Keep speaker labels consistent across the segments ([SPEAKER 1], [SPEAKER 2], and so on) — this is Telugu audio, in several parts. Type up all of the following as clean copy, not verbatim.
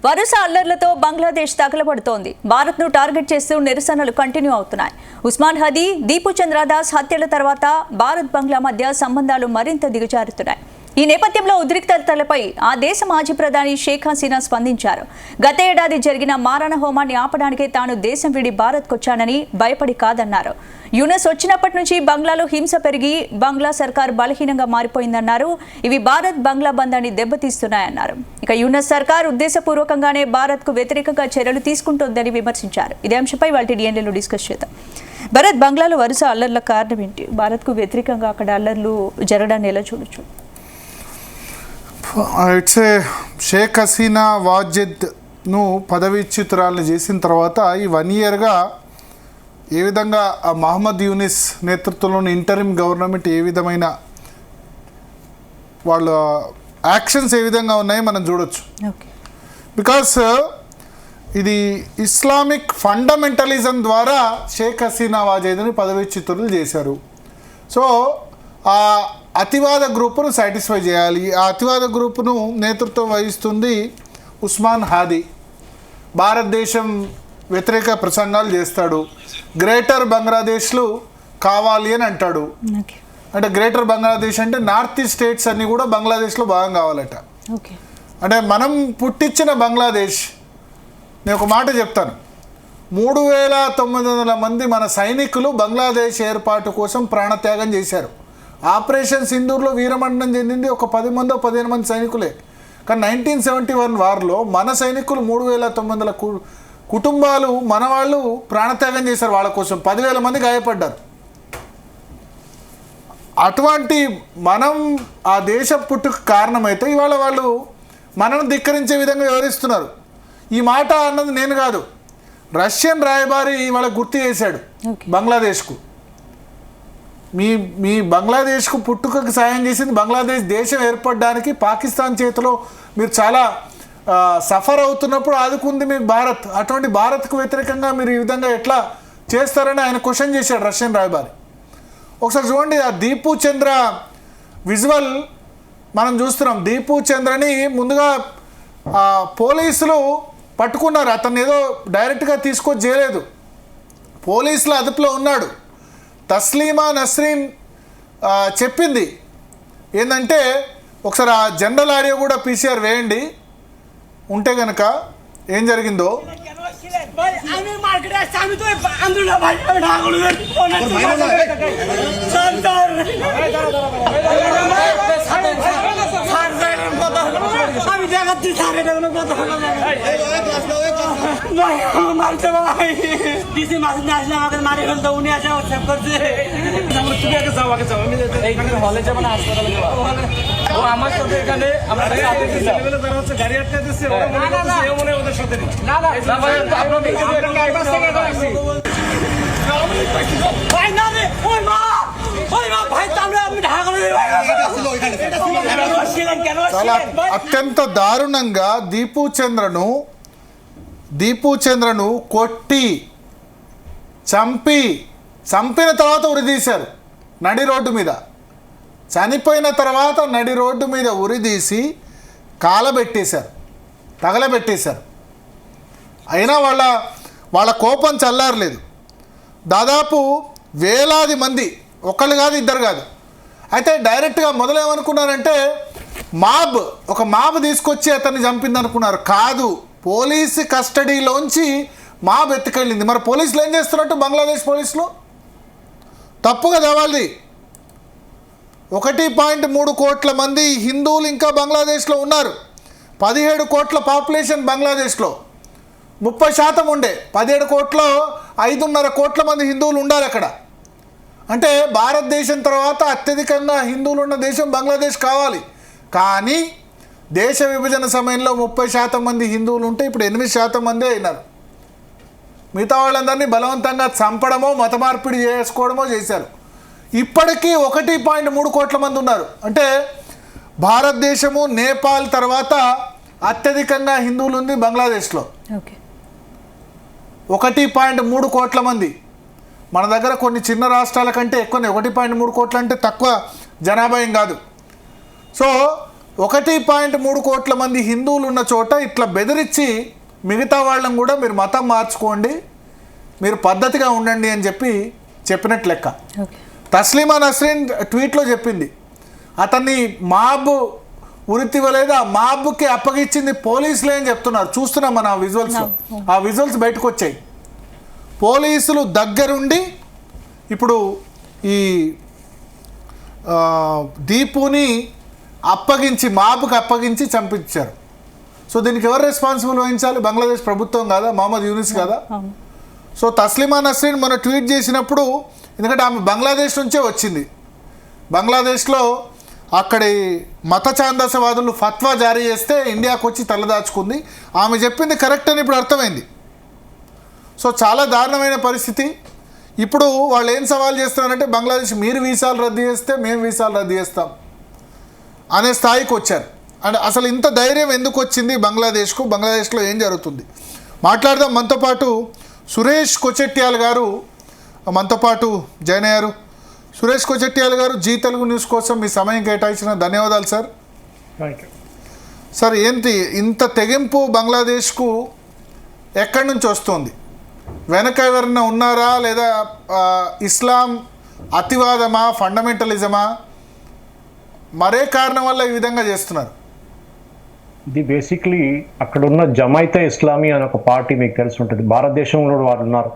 [SPEAKER 1] వరుస అల్లర్లతో బంగ్లాదేశ్ తగలబడుతోంది. భారత్ను టార్గెట్ చేస్తూ నిరసనలు కంటిన్యూ అవుతున్నాయి. ఉస్మాన్ హదీ, దీపు చంద్రదాస్ హత్యల తర్వాత భారత్ బంగ్లా మధ్య సంబంధాలు మరింత దిగజారుతున్నాయి. ఈ నేపథ్యంలో ఉద్రిక్తతలపై ఆ దేశ మాజీ ప్రధాని షేక్ హసీనా స్పందించారు. గత ఏడాది జరిగిన మారణ హోమాన్ని ఆపడానికే తాను దేశం విడి భారత్కొచ్చానని భయపడి కాదన్నారు. యూనస్ వచ్చినప్పటి నుంచి బంగ్లాలో హింస పెరిగి బంగ్లా సర్కార్ బలహీనంగా మారిపోయిందన్నారు. ఇవి భారత్ బంగ్లా బంధాన్ని దెబ్బతీస్తున్నాయన్నారు. ఇక యూనస్ సర్కార్ ఉద్దేశపూర్వకంగానే భారత్కు వ్యతిరేకంగా చర్యలు తీసుకుంటోందని విమర్శించారు. ఇదే అంశంపై వాటి డిఎన్ఏలో డిస్కస్ చేద్దాం. భారత్ బంగ్లాలో వరుస అల్లర్ల కారణం ఏంటి? భారత్కు వ్యతిరేకంగా అక్కడ అల్లర్లు జరగడాన్ని ఎలా చూడొచ్చు?
[SPEAKER 2] ఇట్స్ ఏ షేక్ హసీనా వాజిద్ను పదవీచ్యుతురాలను చేసిన తర్వాత ఈ 1 ఇయర్గా ఏ విధంగా ఆ మహమ్మద్ యూనిస్ నేతృత్వంలోని ఇంటరిమ్ గవర్నమెంట్ ఏ విధమైన వాళ్ళ యాక్షన్స్ ఏ విధంగా ఉన్నాయో మనం చూడొచ్చు. బికాస్ ఇది ఇస్లామిక్ ఫండమెంటలిజం ద్వారా షేక్ హసీనా వాజిద్ని పదవీచ్యుతులు చేశారు. సో ఆ అతివాద గ్రూపును సాటిస్ఫై చేయాలి. ఆ అతివాద గ్రూపును నేతృత్వం వహిస్తుంది ఉస్మాన్ హాదీ. భారతదేశం వ్యతిరేక ప్రసంగాలు చేస్తాడు. గ్రేటర్ బంగ్లాదేశ్లు కావాలి అని అంటాడు. అంటే గ్రేటర్ బంగ్లాదేశ్ అంటే నార్త్ ఈస్ట్ స్టేట్స్ అన్నీ కూడా బంగ్లాదేశ్లో భాగం కావాలట. అంటే మనం పుట్టించిన బంగ్లాదేశ్, నేను ఒక మాట చెప్తాను, 3900 మంది మన సైనికులు బంగ్లాదేశ్ ఏర్పాటు కోసం ప్రాణత్యాగం చేశారు. ఆపరేషన్ సింధూర్లో వీరమరణం చెందింది ఒక 10 మందో 15 మంది సైనికులే. కానీ 1971 వార్లో మన సైనికులు 3900 కుటుంబాలు మన వాళ్ళు ప్రాణత్యాగం చేశారు. వాళ్ళ కోసం 10,000 మంది గాయపడ్డారు. అటువంటి మనం ఆ దేశ పుట్టుకు కారణమైతే ఇవాళ వాళ్ళు మనను ధిక్కరించే విధంగా వివరిస్తున్నారు. ఈ మాట అన్నది నేను కాదు, రష్యన్ రాయబారి ఇవాళ గుర్తు చేశాడు బంగ్లాదేశ్కు. మీ బంగ్లాదేశ్కు పుట్టుకకు సాయం చేసింది బంగ్లాదేశ్ దేశం ఏర్పడడానికి పాకిస్తాన్ చేతిలో మీరు చాలా సఫర్ అవుతున్నప్పుడు ఆదుకుంది మీ భారత్. అటువంటి భారత్కు వ్యతిరేకంగా మీరు ఈ విధంగా ఎట్లా చేస్తారని ఆయన క్వశ్చన్ చేశాడు రష్యన్ రాయబారి. ఒకసారి చూడండి, ఆ దీపు చంద్ర విజువల్ మనం చూస్తున్నాం. దీపు చంద్రని ముందుగా పోలీసులు పట్టుకున్నారు. అతన్ని ఏదో డైరెక్ట్గా తీసుకొచ్చి చేయలేదు, పోలీసుల అదుపులో ఉన్నాడు. తస్లీమా నస్రీన్ చెప్పింది ఏంటంటే, ఒకసారి ఆ జనరల్ ఆడియో కూడా పీసీఆర్ వేయండి ఉంటే కనుక ఏం జరిగిందో.
[SPEAKER 3] আমার সাথে এখানে আমরা গাড়ি আটকে দিচ্ছে মনে ওদের সাথে
[SPEAKER 2] చాలా అత్యంత దారుణంగా దీపు చంద్రను కొట్టి చంపిన తర్వాత ఉరిదీశారు నడి రోడ్డు మీద. చనిపోయిన తర్వాత నడి రోడ్డు మీద ఉరిదీసి తగలబెట్టేశారు. అయినా వాళ్ళ కోపం చల్లారలేదు. దాదాపు వేలాది మంది, ఒకళ్ళు కాదు ఇద్దరు కాదు. అయితే డైరెక్ట్గా మొదలేమనుకున్నారంటే ఒక మాబ్ తీసుకొచ్చి అతన్ని చంపింది అనుకున్నారు. కాదు, పోలీసు కస్టడీలోంచి మాబ్ ఎత్తుకెళ్ళింది. మరి పోలీసులు ఏం చేస్తున్నట్టు? బంగ్లాదేశ్ పోలీసులు తప్పు కదా వాళ్ళది. 1.3 కోట్ల మంది హిందువులు ఇంకా బంగ్లాదేశ్లో ఉన్నారు. 17 కోట్ల పాపులేషన్ బంగ్లాదేశ్లో, 30% ఉండే 17 కోట్లో 5.5 కోట్ల మంది హిందువులు ఉండాలి అక్కడ. అంటే భారతదేశం తర్వాత అత్యధికంగా హిందువులు ఉన్న దేశం బంగ్లాదేశ్ కావాలి. కానీ దేశ విభజన సమయంలో 30% మంది హిందువులు ఉంటే ఇప్పుడు 8% మందే అయినారు. మిగతా వాళ్ళందరినీ బలవంతంగా చంపడమో మత మార్పిడి చేసుకోవడమో చేశారు. ఇప్పటికీ 1.3 కోట్ల మంది ఉన్నారు. అంటే భారతదేశము నేపాల్ తర్వాత అత్యధికంగా హిందువులు ఉంది బంగ్లాదేశ్లో. 1.3 కోట్ల మంది. మన దగ్గర కొన్ని చిన్న రాష్ట్రాల కంటే ఎక్కువనే. 1.3 కోట్లు అంటే తక్కువ జనాభా ఏం కాదు. సో 1.3 కోట్ల మంది హిందువులు ఉన్న చోట ఇట్లా బెదిరించి మిగతా వాళ్ళని కూడా మీరు మతం మార్చుకోండి, మీరు పద్ధతిగా ఉండండి అని చెప్పినట్లు లెక్క. తస్లీమా నస్రీన్ ట్వీట్లో చెప్పింది అతన్ని మాబ్ ఉరితివ్వలేదు, ఆ మాబ్కి అప్పగించింది పోలీసులే అని చెప్తున్నారు. చూస్తున్నాం మన విజువల్స్, ఆ విజువల్స్ బయటకు వచ్చాయి. పోలీసులు దగ్గరుండి ఇప్పుడు ఈ దీపుని అప్పగించి మాబ్కి అప్పగించి చంపించారు. సో దీనికి ఎవరు రెస్పాన్సిబుల్ వహించాలి? బంగ్లాదేశ్ ప్రభుత్వం కాదా? మహమ్మద్ యూనిస్ కాదా? సో తస్లీమా నస్రీన్ మొన్న ట్వీట్ చేసినప్పుడు, ఎందుకంటే ఆమె బంగ్లాదేశ్ నుంచే వచ్చింది, బంగ్లాదేశ్లో అక్కడి మత ఛాందసవాదులు ఫత్వా జారీ చేస్తే ఇండియాకు వచ్చి తలదాచుకుంది. ఆమె చెప్పింది కరెక్ట్ అని ఇప్పుడు అర్థమైంది. సో చాలా దారుణమైన పరిస్థితి. ఇప్పుడు వాళ్ళు ఏం సవాల్ చేస్తున్నారంటే బంగ్లాదేశ్ మీరు వీసాలు రద్దు చేస్తే మేము వీసాలు రద్దు చేస్తాం అనే స్థాయికి వచ్చారు. అండ్ అసలు ఇంత ధైర్యం ఎందుకు వచ్చింది బంగ్లాదేశ్కు? బంగ్లాదేశ్లో ఏం జరుగుతుంది మాట్లాడదాం. మనతో పాటు సురేష్ కొచెట్యాల్ గారు మనతో పాటు జాయిన్ అయ్యారు. సురేష్ కొచెట్యాల్ గారు, జీ తెలుగు న్యూస్ కోసం మీ సమయం కేటాయించిన ధన్యవాదాలు సార్. సార్ ఏంటి ఇంత తెగింపు బంగ్లాదేశ్కు ఎక్కడి నుంచి వస్తుంది? వెనక ఎవరైనా ఉన్నారా, లేదా ఇస్లాం అతివాదమా, ఫండమెంటలిజమా, మరే కారణం వల్ల ఈ విధంగా చేస్తున్నారు?
[SPEAKER 4] ఇది బేసిక్లీ అక్కడ ఉన్న జమైతే ఇస్లామీ అనే ఒక పార్టీ మీకు తెలిసి ఉంటుంది. భారతదేశంలో వారు ఉన్నారు.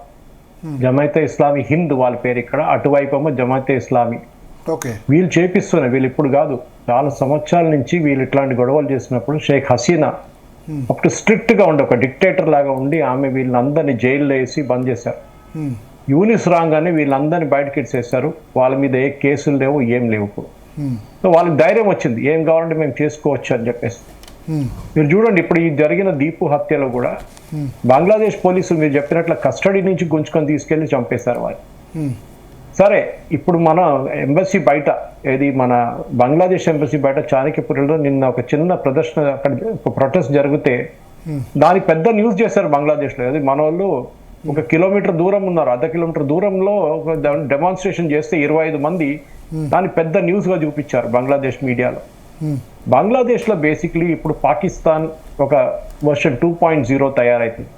[SPEAKER 4] జమైతే ఇస్లామీ హింద్ వాళ్ళ పేరు ఇక్కడ, అటువైపు జమైతే ఇస్లామీ.
[SPEAKER 2] ఓకే,
[SPEAKER 4] వీళ్ళు చేపిస్తున్నారు. వీళ్ళు ఇప్పుడు కాదు, చాలా సంవత్సరాల నుంచి వీళ్ళు ఇట్లాంటి గొడవలు చేసినప్పుడు షేక్ హసీనా అప్పుడు స్ట్రిక్ట్గా ఉండి ఒక డిక్టేటర్ లాగా ఉండి ఆమె వీళ్ళందరినీ జైల్లో వేసి బంద్ చేశారు. యూనిస్ రాగానే వీళ్ళందరినీ బయటకి ఇచ్చేసారు. వాళ్ళ మీద ఏ కేసులు లేవు, ఏం లేవు. ఇప్పుడు సో వాళ్ళకి ధైర్యం వచ్చింది, ఏం కావాలంటే మేము చేసుకోవచ్చు అని చెప్పేసి. మీరు చూడండి, ఇప్పుడు ఈ జరిగిన దీపు హత్యలో కూడా బంగ్లాదేశ్ పోలీసులు మీరు చెప్పినట్లు కస్టడీ నుంచి గుంజుకొని తీసుకెళ్లి చంపేశారు వాళ్ళు. సరే, ఇప్పుడు మన ఎంబసీ బయట, ఏది మన బంగ్లాదేశ్ ఎంబసీ బయట చాణక్యపురంలో నిన్న ఒక చిన్న ప్రదర్శన, అక్కడ ఒక ప్రొటెస్ట్ జరిగితే దానికి పెద్ద న్యూస్ చేశారు బంగ్లాదేశ్లో. అది మన వాళ్ళు 1 కిలోమీటర్ దూరం ఉన్నారు, 1/2 కిలోమీటర్ దూరంలో ఒక డెమాన్స్ట్రేషన్ చేస్తే 25 మంది దాన్ని పెద్ద న్యూస్గా చూపించారు బంగ్లాదేశ్ మీడియాలో. బంగ్లాదేశ్లో బేసిక్లీ ఇప్పుడు పాకిస్తాన్ ఒక వర్షన్ 2.0 తయారైతుంది.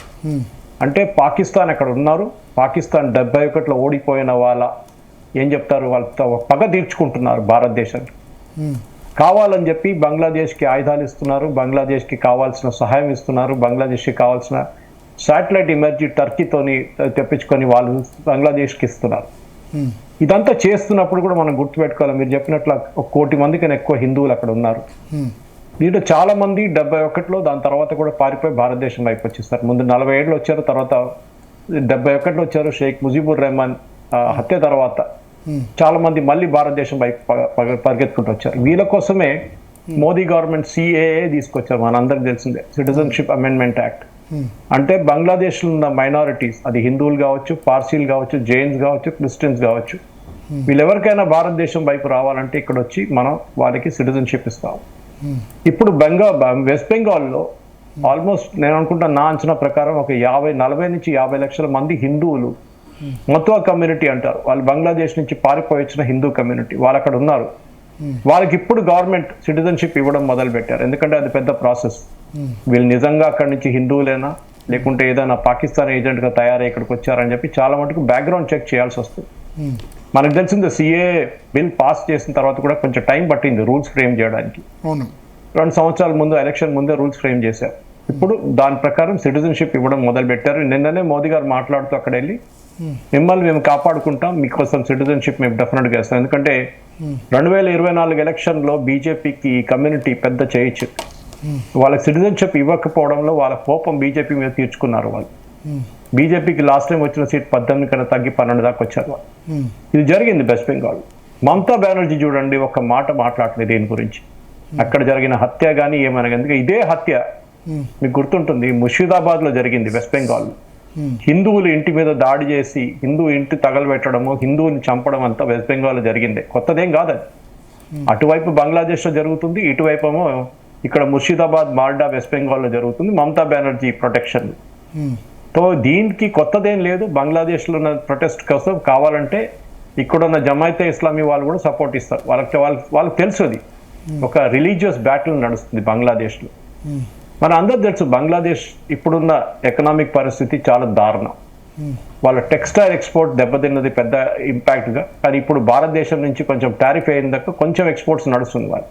[SPEAKER 4] అంటే పాకిస్తాన్ అక్కడ ఉన్నారు, పాకిస్తాన్ 71లో ఓడిపోయిన వాళ్ళ ఏం చెప్తారు, వాళ్ళతో పగ తీర్చుకుంటున్నారు భారతదేశానికి. కావాలని చెప్పి బంగ్లాదేశ్కి ఆయుధాలు ఇస్తున్నారు, బంగ్లాదేశ్కి కావాల్సిన సహాయం ఇస్తున్నారు, బంగ్లాదేశ్కి కావాల్సిన శాటిలైట్ ఎనర్జీ టర్కీతోని తెప్పించుకొని వాళ్ళు బంగ్లాదేశ్కి ఇస్తున్నారు. ఇదంతా చేస్తున్నప్పుడు కూడా మనం గుర్తుపెట్టుకోవాలి, మీరు చెప్పినట్లు 1 కోటి మంది కన్నా ఎక్కువ హిందువులు అక్కడ ఉన్నారు. దీంట్లో చాలా మంది 71లో దాని తర్వాత కూడా పారిపోయి భారతదేశం వైపు వచ్చేస్తారు. ముందు 47లో వచ్చారు, తర్వాత 71లో వచ్చారు. షేక్ ముజీబుర్ రెహమాన్ హత్య తర్వాత చాలా మంది మళ్ళీ భారతదేశం వైపు పరిగెత్తుకుంటూ వచ్చారు. వీళ్ళ కోసమే మోదీ గవర్నమెంట్ CAA తీసుకొచ్చారు, మనందరికి తెలిసిందే, సిటిజన్షిప్ అమెండ్మెంట్ యాక్ట్. అంటే బంగ్లాదేశ్లో ఉన్న మైనారిటీస్, అది హిందువులు కావచ్చు, పార్సీలు కావచ్చు, జైన్స్ కావచ్చు, క్రిస్టియన్స్ కావచ్చు, వీళ్ళెవరికైనా భారతదేశం వైపు రావాలంటే ఇక్కడ వచ్చి మనం వాళ్ళకి సిటిజన్షిప్ ఇస్తాం. ఇప్పుడు వెస్ట్ బెంగాల్లో ఆల్మోస్ట్ నేను అనుకుంటా, నా అంచనా ప్రకారం ఒక 40 నుంచి 50 లక్షల మంది హిందువులు, మతువా కమ్యూనిటీ అంటారు, వాళ్ళు బంగ్లాదేశ్ నుంచి పారిపోయి వచ్చిన హిందూ కమ్యూనిటీ, వాళ్ళు అక్కడ ఉన్నారు. వాళ్ళకి ఇప్పుడు గవర్నమెంట్ సిటిజన్షిప్ ఇవ్వడం మొదలు పెట్టారు. ఎందుకంటే అది పెద్ద ప్రాసెస్. వీళ్ళు నిజంగా అక్కడి నుంచి హిందువులేనా, లేకుంటే ఏదైనా పాకిస్తాన్ ఏజెంట్గా తయారై ఇక్కడికి వచ్చారని చెప్పి చాలా మటుకు బ్యాక్గ్రౌండ్ చెక్ చేయాల్సి వస్తుంది. మనకు తెలిసింది CAA బిల్ పాస్ చేసిన తర్వాత కూడా కొంచెం టైం పట్టింది రూల్స్ ఫ్రేమ్ చేయడానికి. 2 సంవత్సరాల ముందు, ఎలక్షన్ ముందే రూల్స్ ఫ్రేమ్ చేశారు. ఇప్పుడు దాని ప్రకారం సిటిజన్షిప్ ఇవ్వడం మొదలు పెట్టారు. నిన్ననే మోదీ గారు మాట్లాడుతూ అక్కడ వెళ్ళి, మిమ్మల్ని మేము కాపాడుకుంటాం, మీకోసం సిటిజన్షిప్ మేము డెఫినెట్గా ఇస్తాం. ఎందుకంటే 2024 ఎలక్షన్లో బీజేపీకి ఈ కమ్యూనిటీ పెద్ద చేయొచ్చు. వాళ్ళకి సిటిజన్షిప్ ఇవ్వకపోవడంలో వాళ్ళ కోపం బీజేపీ మీద తీర్చుకున్నారు వాళ్ళు. బీజేపీకి లాస్ట్ టైం వచ్చిన సీట్ 18 కన్నా తగ్గి 12 దాకా వచ్చారు వాళ్ళు. ఇది జరిగింది వెస్ట్ బెంగాల్. మమతా బెనర్జీ చూడండి, ఒక మాట మాట్లాడలేదు దీని గురించి. అక్కడ జరిగిన హత్య కానీ ఏమైనా, ఎందుకంటే ఇదే హత్య మీకు గుర్తుంటుంది, ముర్షిదాబాద్లో జరిగింది వెస్ట్ బెంగాల్లో. హిందువులు ఇంటి మీద దాడి చేసి హిందూ ఇంటి తగలబెట్టడము, హిందువుని చంపడం అంతా వెస్ట్ బెంగాల్లో జరిగిందే, కొత్తదేం కాదు అది. అటువైపు బంగ్లాదేశ్లో జరుగుతుంది, ఇటువైపు ఏమో ఇక్కడ ముర్షిదాబాద్, మాల్డా, వెస్ట్ బెంగాల్లో జరుగుతుంది. మమతా బెనర్జీ ప్రొటెక్షన్. సో దీనికి కొత్తదేం లేదు. బంగ్లాదేశ్లో ఉన్న ప్రొటెస్ట్ కోసం కావాలంటే ఇక్కడున్న జమైతే ఇస్లామీ వాళ్ళు కూడా సపోర్ట్ ఇస్తారు. వాళ్ళకి తెలుసు అది ఒక రిలీజియస్ బ్యాటిల్ నడుస్తుంది బంగ్లాదేశ్లో. మన అందరూ తెలుసు బంగ్లాదేశ్ ఇప్పుడున్న ఎకనామిక్ పరిస్థితి చాలా దారుణం. వాళ్ళ టెక్స్టైల్ ఎక్స్పోర్ట్ దెబ్బతిన్నది పెద్ద ఇంపాక్ట్గా. కానీ ఇప్పుడు భారతదేశం నుంచి కొంచెం టారిఫ్ అయిన దాకా కొంచెం ఎక్స్పోర్ట్స్ నడుస్తుంది వాళ్ళు.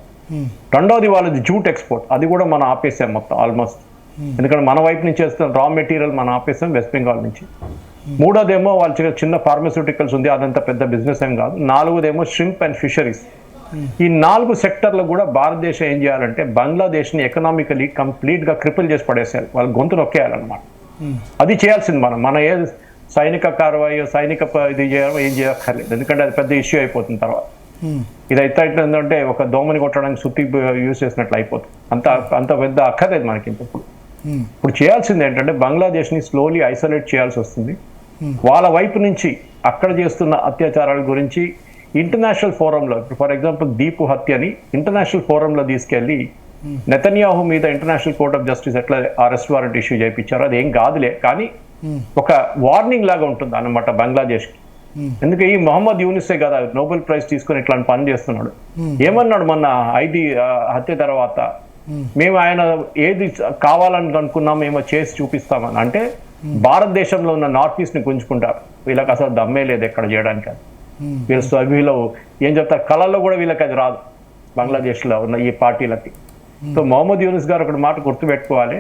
[SPEAKER 4] రెండవది వాళ్ళది జూట్ ఎక్స్పోర్ట్, అది కూడా మనం ఆపేసాం మొత్తం ఆల్మోస్ట్. ఎందుకంటే మన వైపు నుంచి వేస్తున్న రా మెటీరియల్ మనం ఆపేసాం వెస్ట్ బెంగాల్ నుంచి. మూడోదేమో వాళ్ళ చిన్న ఫార్మస్యూటికల్స్ ఉంది, అదంతా పెద్ద బిజినెస్ ఏం కాదు. నాలుగోదేమో షింప్ అండ్ ఫిషరీస్. ఈ 4 సెక్టర్లు కూడా భారతదేశం ఏం చేయాలంటే బంగ్లాదేశ్ని ఎకనామికలీ కంప్లీట్గా క్రిపుల్ చేసి పడేసేయాలి, వాళ్ళ గొంతు నొక్కేయాలన్నమాట. అది చేయాల్సింది మన ఏ సైనిక కార్వాయో సైనిక ఇది చేయడం ఏం చేయక్కర్లేదు, ఎందుకంటే అది పెద్ద ఇష్యూ అయిపోతుంది తర్వాత. ఇది అయితే ఏంటంటే ఒక దోమని కొట్టడానికి సుత్తి యూజ్ చేసినట్లు అయిపోతుంది. అంత పెద్ద అక్కర్లేదు మనకి. ఇప్పుడు చేయాల్సింది ఏంటంటే బంగ్లాదేశ్ని స్లోలీ ఐసోలేట్ చేయాల్సి వస్తుంది. వాళ్ళ వైపు నుంచి అక్కడ చేస్తున్న అత్యాచారాల గురించి ఇంటర్నేషనల్ ఫోరంలో, ఇప్పుడు ఫర్ ఎగ్జాంపుల్ దీపు హత్యని ఇంటర్నేషనల్ ఫోరంలో తీసుకెళ్లి నెతన్యాహు మీద ఇంటర్నేషనల్ కోర్ట్ ఆఫ్ జస్టిస్ ఎట్లా అరెస్ట్ వారెంట్ ఇష్యూ చేయించారో అది ఏం కాదులే, కానీ ఒక వార్నింగ్ లాగా ఉంటుంది అన్నమాట బంగ్లాదేశ్కి. ఎందుకంటే ఈ మొహమ్మద్ యూనిసే కదా నోబెల్ ప్రైజ్ తీసుకుని ఇట్లాంటి పని చేస్తున్నాడు. ఏమన్నాడు మొన్న ఐది హత్య తర్వాత, మేము ఆయన ఏది కావాలని అనుకున్నాం ఏమో చేసి చూపిస్తామని. అంటే భారతదేశంలో ఉన్న నార్త్ ఈస్ట్ ని గుంజుకుంటారు, వీళ్ళకి అసలు దమ్మే లేదు ఎక్కడ చేయడానికి. వీళ్ళు ఏం చెప్తారు, కళల్లో కూడా వీళ్ళకి అది రాదు బంగ్లాదేశ్లో ఉన్న ఈ పార్టీలకి. సో మొహమ్మద్ యూనిస్ గారు ఒక మాట గుర్తుపెట్టుకోవాలి,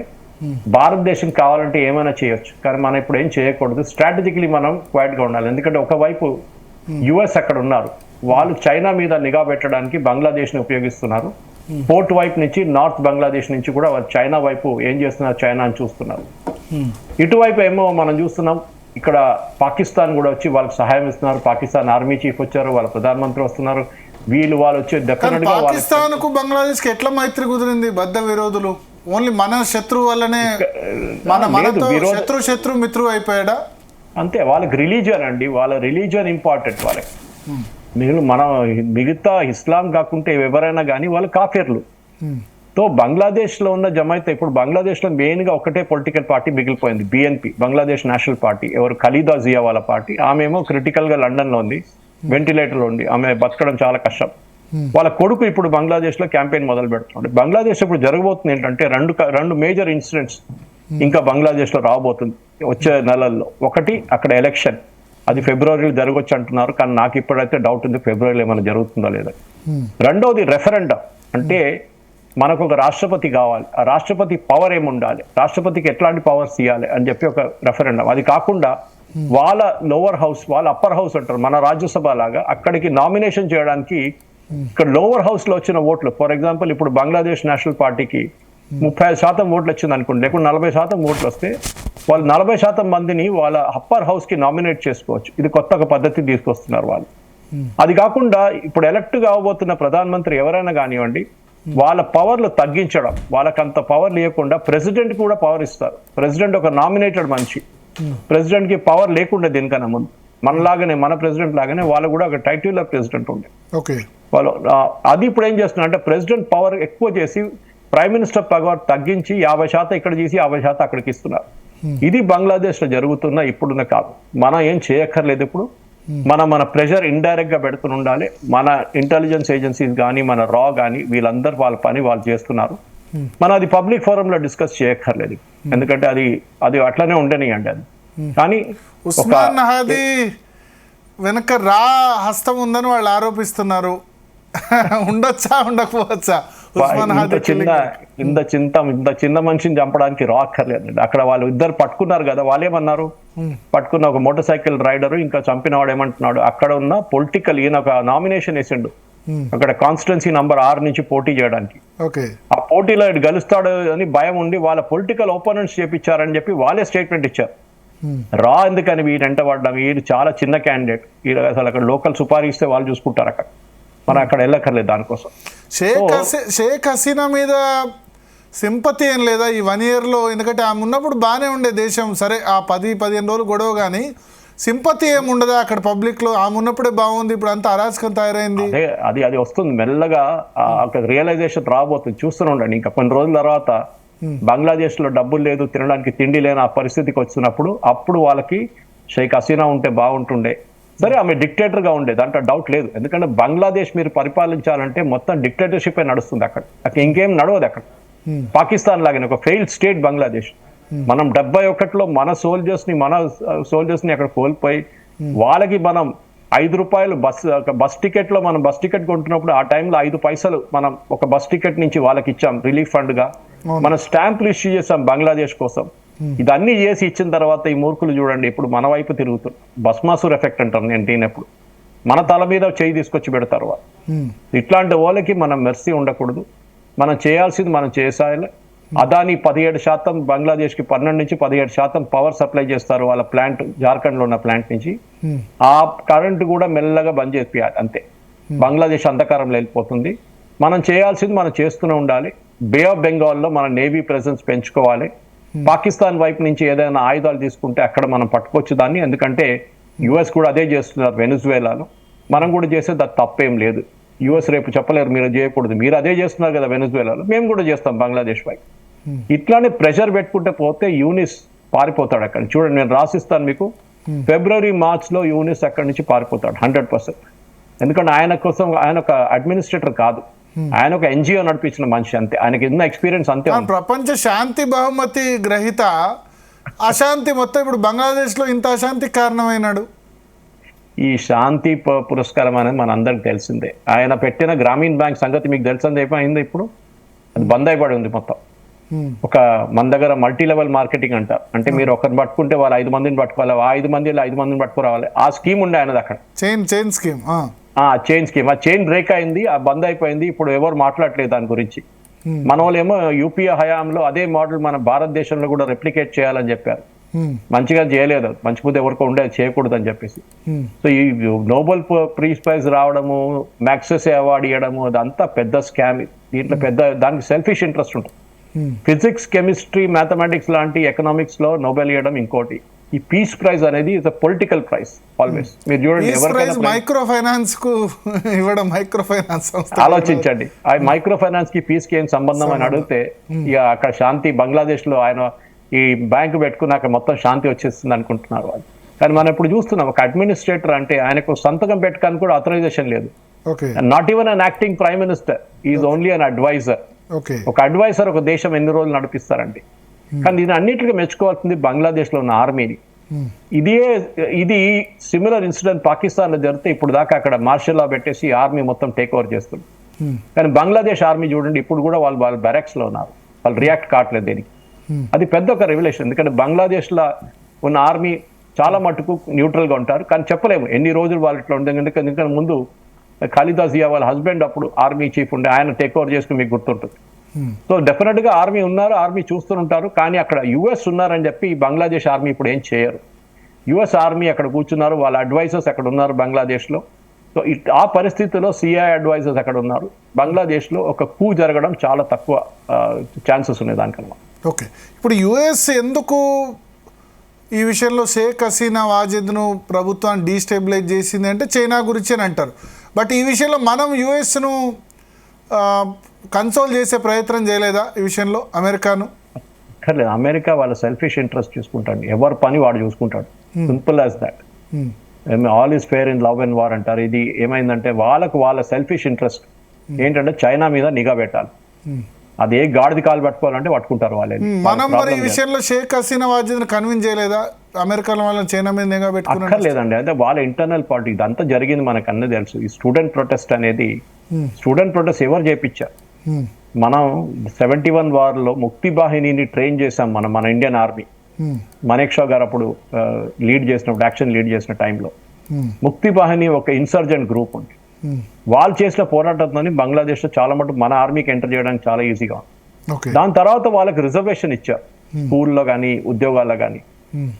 [SPEAKER 4] భారతదేశం కావాలంటే ఏమైనా చేయొచ్చు, కానీ మనం ఇప్పుడు ఏం చేయకూడదు. స్ట్రాటజికలీ మనం క్వైట్గా ఉండాలి. ఎందుకంటే ఒకవైపు యుఎస్ అక్కడ ఉన్నారు, వాళ్ళు చైనా మీద నిఘా పెట్టడానికి బంగ్లాదేశ్ని ఉపయోగిస్తున్నారు. పోర్ట్ వైపు నుంచి నార్త్ బంగ్లాదేశ్ నుంచి కూడా చైనా వైపు ఏం చేస్తున్నారు, చైనా అని చూస్తున్నారు. ఇటువైపు ఏమో మనం చూస్తున్నాం, ఇక్కడ పాకిస్తాన్ కూడా వచ్చి వాళ్ళకి సహాయం ఇస్తున్నారు. పాకిస్తాన్ ఆర్మీ చీఫ్ వచ్చారు, వాళ్ళ ప్రధానమంత్రి వస్తున్నారు, వాళ్ళు వచ్చి డెఫినెట్గా
[SPEAKER 2] పాకిస్తాన్ కు బంగ్లాదేశ్ కి ఎట్లా మైత్రి కుదిరింది? బద్ద విరోధులు, ఓన్లీ మన శత్రువు వల్లనే శత్రు మిత్రువు అయిపోయాడా? అంతే,
[SPEAKER 4] వాళ్ళకి రిలీజియన్ అండి, వాళ్ళ రిలీజియన్ ఇంపార్టెంట్ వాళ్ళకి. మిగతా ఇస్లాం కాకుంటే ఎవరైనా కానీ వాళ్ళు కాఫీర్లు. తో బంగ్లాదేశ్లో ఉన్న జమైత్, ఇప్పుడు బంగ్లాదేశ్లో మెయిన్గా ఒకటే పొలిటికల్ పార్టీ మిగిలిపోయింది, బిఎన్పి, బంగ్లాదేశ్ నేషనల్ పార్టీ. ఎవరు ఖలీదా జియా వాళ్ళ పార్టీ. ఆమెమో క్రిటికల్గా లండన్లో ఉంది, వెంటిలేటర్లో ఉంది, ఆమె బతకడం చాలా కష్టం. వాళ్ళ కొడుకు ఇప్పుడు బంగ్లాదేశ్లో క్యాంపెయిన్ మొదలు పెడుతున్నాడు. బంగ్లాదేశ్ ఇప్పుడు జరగబోతుంది ఏంటంటే రెండు మేజర్ ఇన్సిడెంట్స్ ఇంకా బంగ్లాదేశ్లో రాబోతుంది వచ్చే నెలల్లో. ఒకటి అక్కడ ఎలక్షన్, అది ఫిబ్రవరిలో జరగవచ్చు అంటున్నారు, కానీ నాకు ఇప్పుడైతే డౌట్ ఉంది ఫిబ్రవరిలో ఏమైనా జరుగుతుందో లేదో. రెండవది రెఫరెండం, అంటే మనకు ఒక రాష్ట్రపతి కావాలి, ఆ రాష్ట్రపతి పవర్ ఏముండాలి, రాష్ట్రపతికి ఎట్లాంటి పవర్స్ ఇవ్వాలి అని చెప్పి ఒక రెఫరెండం. అది కాకుండా వాళ్ళ లోవర్ హౌస్, వాళ్ళ అప్పర్ హౌస్ అంటారు మన రాజ్యసభ లాగా, అక్కడికి నామినేషన్ చేయడానికి ఇక్కడ లోవర్ హౌస్ లో వచ్చిన ఓట్లు, ఫర్ ఎగ్జాంపుల్ ఇప్పుడు బంగ్లాదేశ్ నేషనల్ పార్టీకి 35% ఓట్లు వచ్చింది అనుకోండి, లేకుంటే 40% ఓట్లు వస్తే వాళ్ళు 40% మందిని వాళ్ళ అప్పర్ హౌస్ కి నామినేట్ చేసుకోవచ్చు. ఇది కొత్త ఒక పద్ధతి తీసుకొస్తున్నారు వాళ్ళు. అది కాకుండా ఇప్పుడు ఎలక్ట్ కావబోతున్న ప్రధానమంత్రి ఎవరైనా కానివ్వండి, వాళ్ళ పవర్లు తగ్గించడం, వాళ్ళకంత పవర్ లేకుండా ప్రెసిడెంట్ కూడా పవర్ ఇస్తారు. ప్రెసిడెంట్ ఒక నామినేటెడ్ మనిషి, ప్రెసిడెంట్ కి పవర్ లేకుండా దీనికన్నా ముందు మనలాగానే మన ప్రెసిడెంట్ లాగానే వాళ్ళు కూడా ఒక టైటిల్ ప్రెసిడెంట్ ఉండే వాళ్ళు. అది ఇప్పుడు ఏం చేస్తున్నారు అంటే ప్రెసిడెంట్ పవర్ ఎక్కువ చేసి ప్రైమ్ మినిస్టర్ పవర్ తగ్గించి 50% ఇక్కడ చేసి 50% అక్కడికి ఇస్తున్నారు. ఇది బంగ్లాదేశ్ లో జరుగుతున్న ఇప్పుడున్న కాదు. మనం ఏం చేయక్కర్లేదు. ఇప్పుడు మన ప్రెషర్ ఇండైరెక్ట్ గా పెడుతూ ఉండాలి. మన ఇంటెలిజెన్స్ ఏజెన్సీస్ కానీ మన రా కానీ వీళ్ళందరూ వాళ్ళ పని వాళ్ళు చేస్తున్నారు. మనం అది పబ్లిక్ ఫోరంలో డిస్కస్ చేయక్కర్లేదు, ఎందుకంటే అది అట్లనే ఉండనియండి. అది కానీ
[SPEAKER 2] ఉస్మాన్ హదీ వెనక రా హస్తం ఉందని వాళ్ళు ఆరోపిస్తున్నారు. ఉండొచ్చా ఉండకపోవచ్చా?
[SPEAKER 4] ఇంత చిన్న మనిషిని చంపడానికి రా అక్కర్లేదండి. అక్కడ వాళ్ళు ఇద్దరు పట్టుకున్నారు కదా, వాళ్ళేమన్నారు, పట్టుకున్న ఒక మోటార్ సైకిల్ రైడరు ఇంకా చంపిన వాడు ఏమంటున్నాడు, అక్కడ ఉన్న పొలిటికల్ ఈయన ఒక నామినేషన్ వేసిండు అక్కడ కాన్స్టిట్యున్సీ నంబర్ 6 నుంచి పోటీ చేయడానికి. ఆ పోటీలో గెలుస్తాడు అని భయం ఉండి వాళ్ళ పొలిటికల్ ఓపోనెంట్స్ చేపించారని చెప్పి వాళ్ళే స్టేట్మెంట్ ఇచ్చారు. రా ఎందుకని వీడంట పడ్డాం, వీడు చాలా చిన్న క్యాండిడేట్, వీడు అసలు అక్కడ లోకల్ సుపారీ ఇస్తే వాళ్ళు చూసుకుంటారు, అక్కడ మనం అక్కడ వెళ్ళక్కర్లేదు దానికోసం.
[SPEAKER 2] షేక్ హసీనా మీద సింపతి ఏం లేదా ఈ 1 yearలో? ఎందుకంటే ఆమె ఉన్నప్పుడు బాగానే ఉండే దేశం, సరే ఆ 10-15 రోజులు గొడవ, కానీ సింపతి ఏముండదా అక్కడ పబ్లిక్ లో? ఆమె ఉన్నప్పుడే బాగుంది, ఇప్పుడు అంతా అరాచకం తయారైంది.
[SPEAKER 4] అది వస్తుంది మెల్లగా, అక్కడ రియలైజేషన్ రాబోతుంది, చూస్తూనే ఉండండి. ఇంకా కొన్ని రోజుల తర్వాత బంగ్లాదేశ్ లో డబ్బులు లేదు, తినడానికి తిండి లేని ఆ పరిస్థితికి వచ్చినప్పుడు అప్పుడు వాళ్ళకి షేక్ హసీనా ఉంటే బాగుంటుండే, సరే ఆమె డిక్టేటర్ గా ఉండేది దాంట్లో డౌట్ లేదు. ఎందుకంటే బంగ్లాదేశ్ మీరు పరిపాలించాలంటే మొత్తం డిక్టేటర్షిప్ నడుస్తుంది అక్కడ ఇంకేం నడవదు అక్కడ. పాకిస్తాన్ లాగానే ఒక ఫెయిల్డ్ స్టేట్ బంగ్లాదేశ్. మనం 71లో మన సోల్జర్స్ ని అక్కడ కోల్పోయి వాళ్ళకి మనం ₹5 బస్ టికెట్ లో మనం బస్ టికెట్ కొంటున్నప్పుడు ఆ టైంలో 5 పైసలు మనం ఒక బస్ టికెట్ నుంచి వాళ్ళకి ఇచ్చాం రిలీఫ్ ఫండ్ గా. మనం స్టాంపులు ఇష్యూ చేసాం బంగ్లాదేశ్ కోసం. ఇదన్నీ చేసి ఇచ్చిన తర్వాత ఈ మూర్ఖులు చూడండి ఇప్పుడు మన వైపు తిరుగుతుంది. భస్మాసుర్ ఎఫెక్ట్ అంటారు నేను దీనప్పుడు. మన తల మీద చేయి తీసుకొచ్చి పెడతారు వాళ్ళు. ఇట్లాంటి వాళ్ళకి మనం మెర్సీ ఉండకూడదు. మనం చేయాల్సింది మనం చేసాలి. అదాని 17% బంగ్లాదేశ్కి 12 నుంచి 17% పవర్ సప్లై చేస్తారు వాళ్ళ ప్లాంట్, జార్ఖండ్ లో ఉన్న ప్లాంట్ నుంచి. ఆ కరెంట్ కూడా మెల్లగా బంద్ చేయాలి అంతే. బంగ్లాదేశ్ అంధకారంలో వెళ్ళిపోతుంది. మనం చేయాల్సింది మనం చేస్తూనే ఉండాలి. బే ఆఫ్ బెంగాల్లో మన నేవీ ప్రెసెన్స్ పెంచుకోవాలి. పాకిస్తాన్ వైపు నుంచి ఏదైనా ఆయుధాలు తీసుకుంటే అక్కడ మనం పట్టుకోవచ్చు దాన్ని. ఎందుకంటే యుఎస్ కూడా అదే చేస్తున్నారు వెనుజువేలాలో. మనం కూడా చేసేది అది తప్పేం లేదు. యుఎస్ రేపు చెప్పలేరు మీరు చేయకూడదు, మీరు అదే చేస్తున్నారు కదా వెనుజువేలాలో, మేము కూడా చేస్తాం బంగ్లాదేశ్ వైపు. ఇట్లానే ప్రెషర్ పెట్టుకుంటే పోతే యూనిస్ పారిపోతాడు అక్కడ. చూడండి నేను రాసిస్తాను మీకు, ఫిబ్రవరి మార్చ్లో యూనిస్ అక్కడి నుంచి పారిపోతాడు 100%. ఎందుకంటే ఆయన కోసం ఆయన ఒక అడ్మినిస్ట్రేటర్ కాదు, ఆయన ఒక ఎన్జిఓ నడిపించిన మనిషి అంతే. ఆయనకి ఎన్నో ఎక్స్పీరియన్స్ అంతే.
[SPEAKER 2] ప్రపంచ శాంతి బహుమతి గ్రహీత అశాంతి మొత్తం ఇప్పుడు బంగ్లాదేశ్ లో ఇంత అశాంతికి కారణమైనాడు.
[SPEAKER 4] ఈ శాంతి పురస్కారం అనేది మన అందరికి తెలిసిందే. ఆయన పెట్టిన గ్రామీణ బ్యాంక్ సంగతి మీకు తెలిసిందే. అయిపోయింది ఇప్పుడు అది బంద్ అయిపడి ఉంది మొత్తం. ఒక మన దగ్గర మల్టీ లెవెల్ మార్కెటింగ్ అంటారు. అంటే మీరు ఒకరిని పట్టుకుంటే వాళ్ళు 5 మందిని పట్టుకోవాలి, ఆ 5 మందిలో 5 మందిని పట్టుకురావాలి. ఆ స్కీమ్ ఉండే ఆయనది అక్కడ,
[SPEAKER 2] చైన్ స్కీమ్.
[SPEAKER 4] Chain scheme. ఆ చైన్ బ్రేక్ అయింది, ఆ బంద్ అయిపోయింది. ఇప్పుడు ఎవరు మాట్లాడలేదు దాని గురించి. మన వాళ్ళు ఏమో యూపీఏ హయాంలో అదే మోడల్ మన భారతదేశంలో కూడా రెప్లికేట్ చేయాలని చెప్పారు. మంచిగా చేయలేదు, మంచి బుద్ధి ఎవరికో ఉండేది చేయకూడదు అని చెప్పేసి. సో ఈ నోబెల్ పీస్ ప్రైజ్ రావడము, మ్యాక్సెస్ అవార్డు ఇవ్వడము అదంతా పెద్ద స్కామ్. దీంట్లో పెద్ద దానికి సెల్ఫిష్ ఇంట్రెస్ట్ ఉంటుంది. ఫిజిక్స్, కెమిస్ట్రీ, మ్యాథమెటిక్స్ లాంటి ఎకనామిక్స్ లో నోబెల్ ఇవ్వడం ఇంకోటి. ఈ పీస్ ప్రైజ్ అనేది ఇట్స్ పొలిటికల్ ప్రైజ్ ఆల్వేస్. మీరు చూడండి ఎవరికైనా
[SPEAKER 2] మైక్రో ఫైనాన్స్ కు ఇవ్వడం, మైక్రో ఫైనాన్స్
[SPEAKER 4] ఆలోచించండి. ఆ మైక్రో ఫైనాన్స్ కి పీస్ కి ఏం సంబంధం అని అడిగితే ఇక అక్కడ శాంతి బంగ్లాదేశ్ లో ఆయన ఈ బ్యాంకు పెట్టుకున్నాక మొత్తం శాంతి వచ్చేస్తుంది అనుకుంటున్నారు వాళ్ళు. కానీ మనం ఇప్పుడు చూస్తున్నాం ఒక అడ్మినిస్ట్రేటర్ అంటే ఆయనకు సంతకం పెట్టుకోవడానికి కూడా ఆథరైజేషన్ లేదు. Not even an acting prime minister, is only an adviser. ఒక అడ్వైజర్ ఒక దేశం ఎన్ని రోజులు నడిపిస్తారండి. కానీ దీని అన్నిటికీ మెచ్చుకోవాల్సింది బంగ్లాదేశ్ లో ఉన్న ఆర్మీని. ఇది సిమిలర్ ఇన్సిడెంట్ పాకిస్తాన్ లో జరిగితే ఇప్పుడు దాకా అక్కడ మార్షల్ లా పెట్టేసి ఆర్మీ మొత్తం టేక్ ఓవర్ చేస్తుంది. కానీ బంగ్లాదేశ్ ఆర్మీ చూడండి ఇప్పుడు కూడా వాళ్ళు బ్యారక్స్ లో ఉన్నారు, వాళ్ళు రియాక్ట్ కావట్లేదు దేనికి. అది పెద్ద ఒక రెవల్యూషన్. ఎందుకంటే బంగ్లాదేశ్ లో ఉన్న ఆర్మీ చాలా మటుకు న్యూట్రల్ గా ఉంటారు. కానీ చెప్పలేము ఎన్ని రోజులు వాళ్ళు ఇట్లా ఉంటుంది. ఎందుకంటే ముందు ఖాలిదా జియా వాళ్ళ హస్బెండ్ అప్పుడు ఆర్మీ చీఫ్ ఉండే, ఆయన టేక్ ఓవర్ చేసుకుని మీకు గుర్తుంటుంది. సో డెఫినెట్ గా ఆర్మీ ఉన్నారు, ఆర్మీ చూస్తుంటారు. కానీ అక్కడ యుఎస్ ఉన్నారని చెప్పి బంగ్లాదేశ్ ఆర్మీ ఇప్పుడు ఏం చేయరు. యుఎస్ ఆర్మీ అక్కడ కూర్చున్నారు, వాళ్ళ అడ్వైజర్స్ అక్కడ ఉన్నారు బంగ్లాదేశ్ లో. సో ఆ పరిస్థితిలో సిఐ అడ్వైజర్స్ అక్కడ ఉన్నారు. బంగ్లాదేశ్ లో ఒక కూ జరగడం చాలా తక్కువ ఛాన్సెస్ ఉన్నాయి దానికన్నా.
[SPEAKER 2] ఓకే, ఇప్పుడు యుఎస్ ఎందుకు ఈ విషయంలో షేక్ హసీనా వాజిద్ను ప్రభుత్వాన్ని డీస్టెబిలైజ్ చేసింది అంటే చైనా గురించి అని అంటారు. బట్ ఈ విషయంలో మనం యుఎస్ను కన్సోల్ చేసే ప్రయత్నం చేయలేదా ఈ విషయంలో అమెరికాను?
[SPEAKER 4] అక్కర్లేదు, అమెరికా వాళ్ళ సెల్ఫిష్ ఇంట్రెస్ట్ చూసుకుంటాడు, ఎవరి పని వాడు చూసుకుంటాడు. Simple as that. All is fair in love and war అంటారు. ఇది ఏమైందంటే వాళ్ళ సెల్ఫిష్ ఇంట్రెస్ట్ ఏంటంటే చైనా మీద నిఘా పెట్టాలి. అది ఏ గాడిది కాలు పట్టుకోవాలంటే పట్టుకుంటారు వాళ్ళే.
[SPEAKER 2] మనం మరి ఈ విషయంలో షేక్ హసీనా వాజిద్ను కన్విన్స్ చేయలేదా అమెరికా వాళ్ళని చైనా మీద నిఘా పెట్టుకున్నారు?
[SPEAKER 4] అక్కర్లేదండి, అయితే వాళ్ళ ఇంటర్నల్ పార్టీ ఇదంతా జరిగింది మనకు అన్నీ తెలుసు. ఈ స్టూడెంట్ ప్రొటెస్ట్ అనేది ఎవరు చేపించారు? మనం 71 వార్లో ముక్తి బాహినీని ట్రైన్ చేసాం మన ఇండియన్ ఆర్మీ. మనీక్షా గారు అప్పుడు యాక్షన్ లీడ్ చేసిన టైంలో ముక్తి బాహిని ఒక ఇన్సర్జెంట్ గ్రూప్ ఉంది. వాళ్ళు చేసిన పోరాటంతో బంగ్లాదేశ్ లో చాలా మటుకు మన ఆర్మీకి ఎంటర్ చేయడానికి చాలా ఈజీగా ఉంది. దాని తర్వాత వాళ్ళకి రిజర్వేషన్ ఇచ్చారు స్కూల్లో కానీ ఉద్యోగాల్లో కానీ.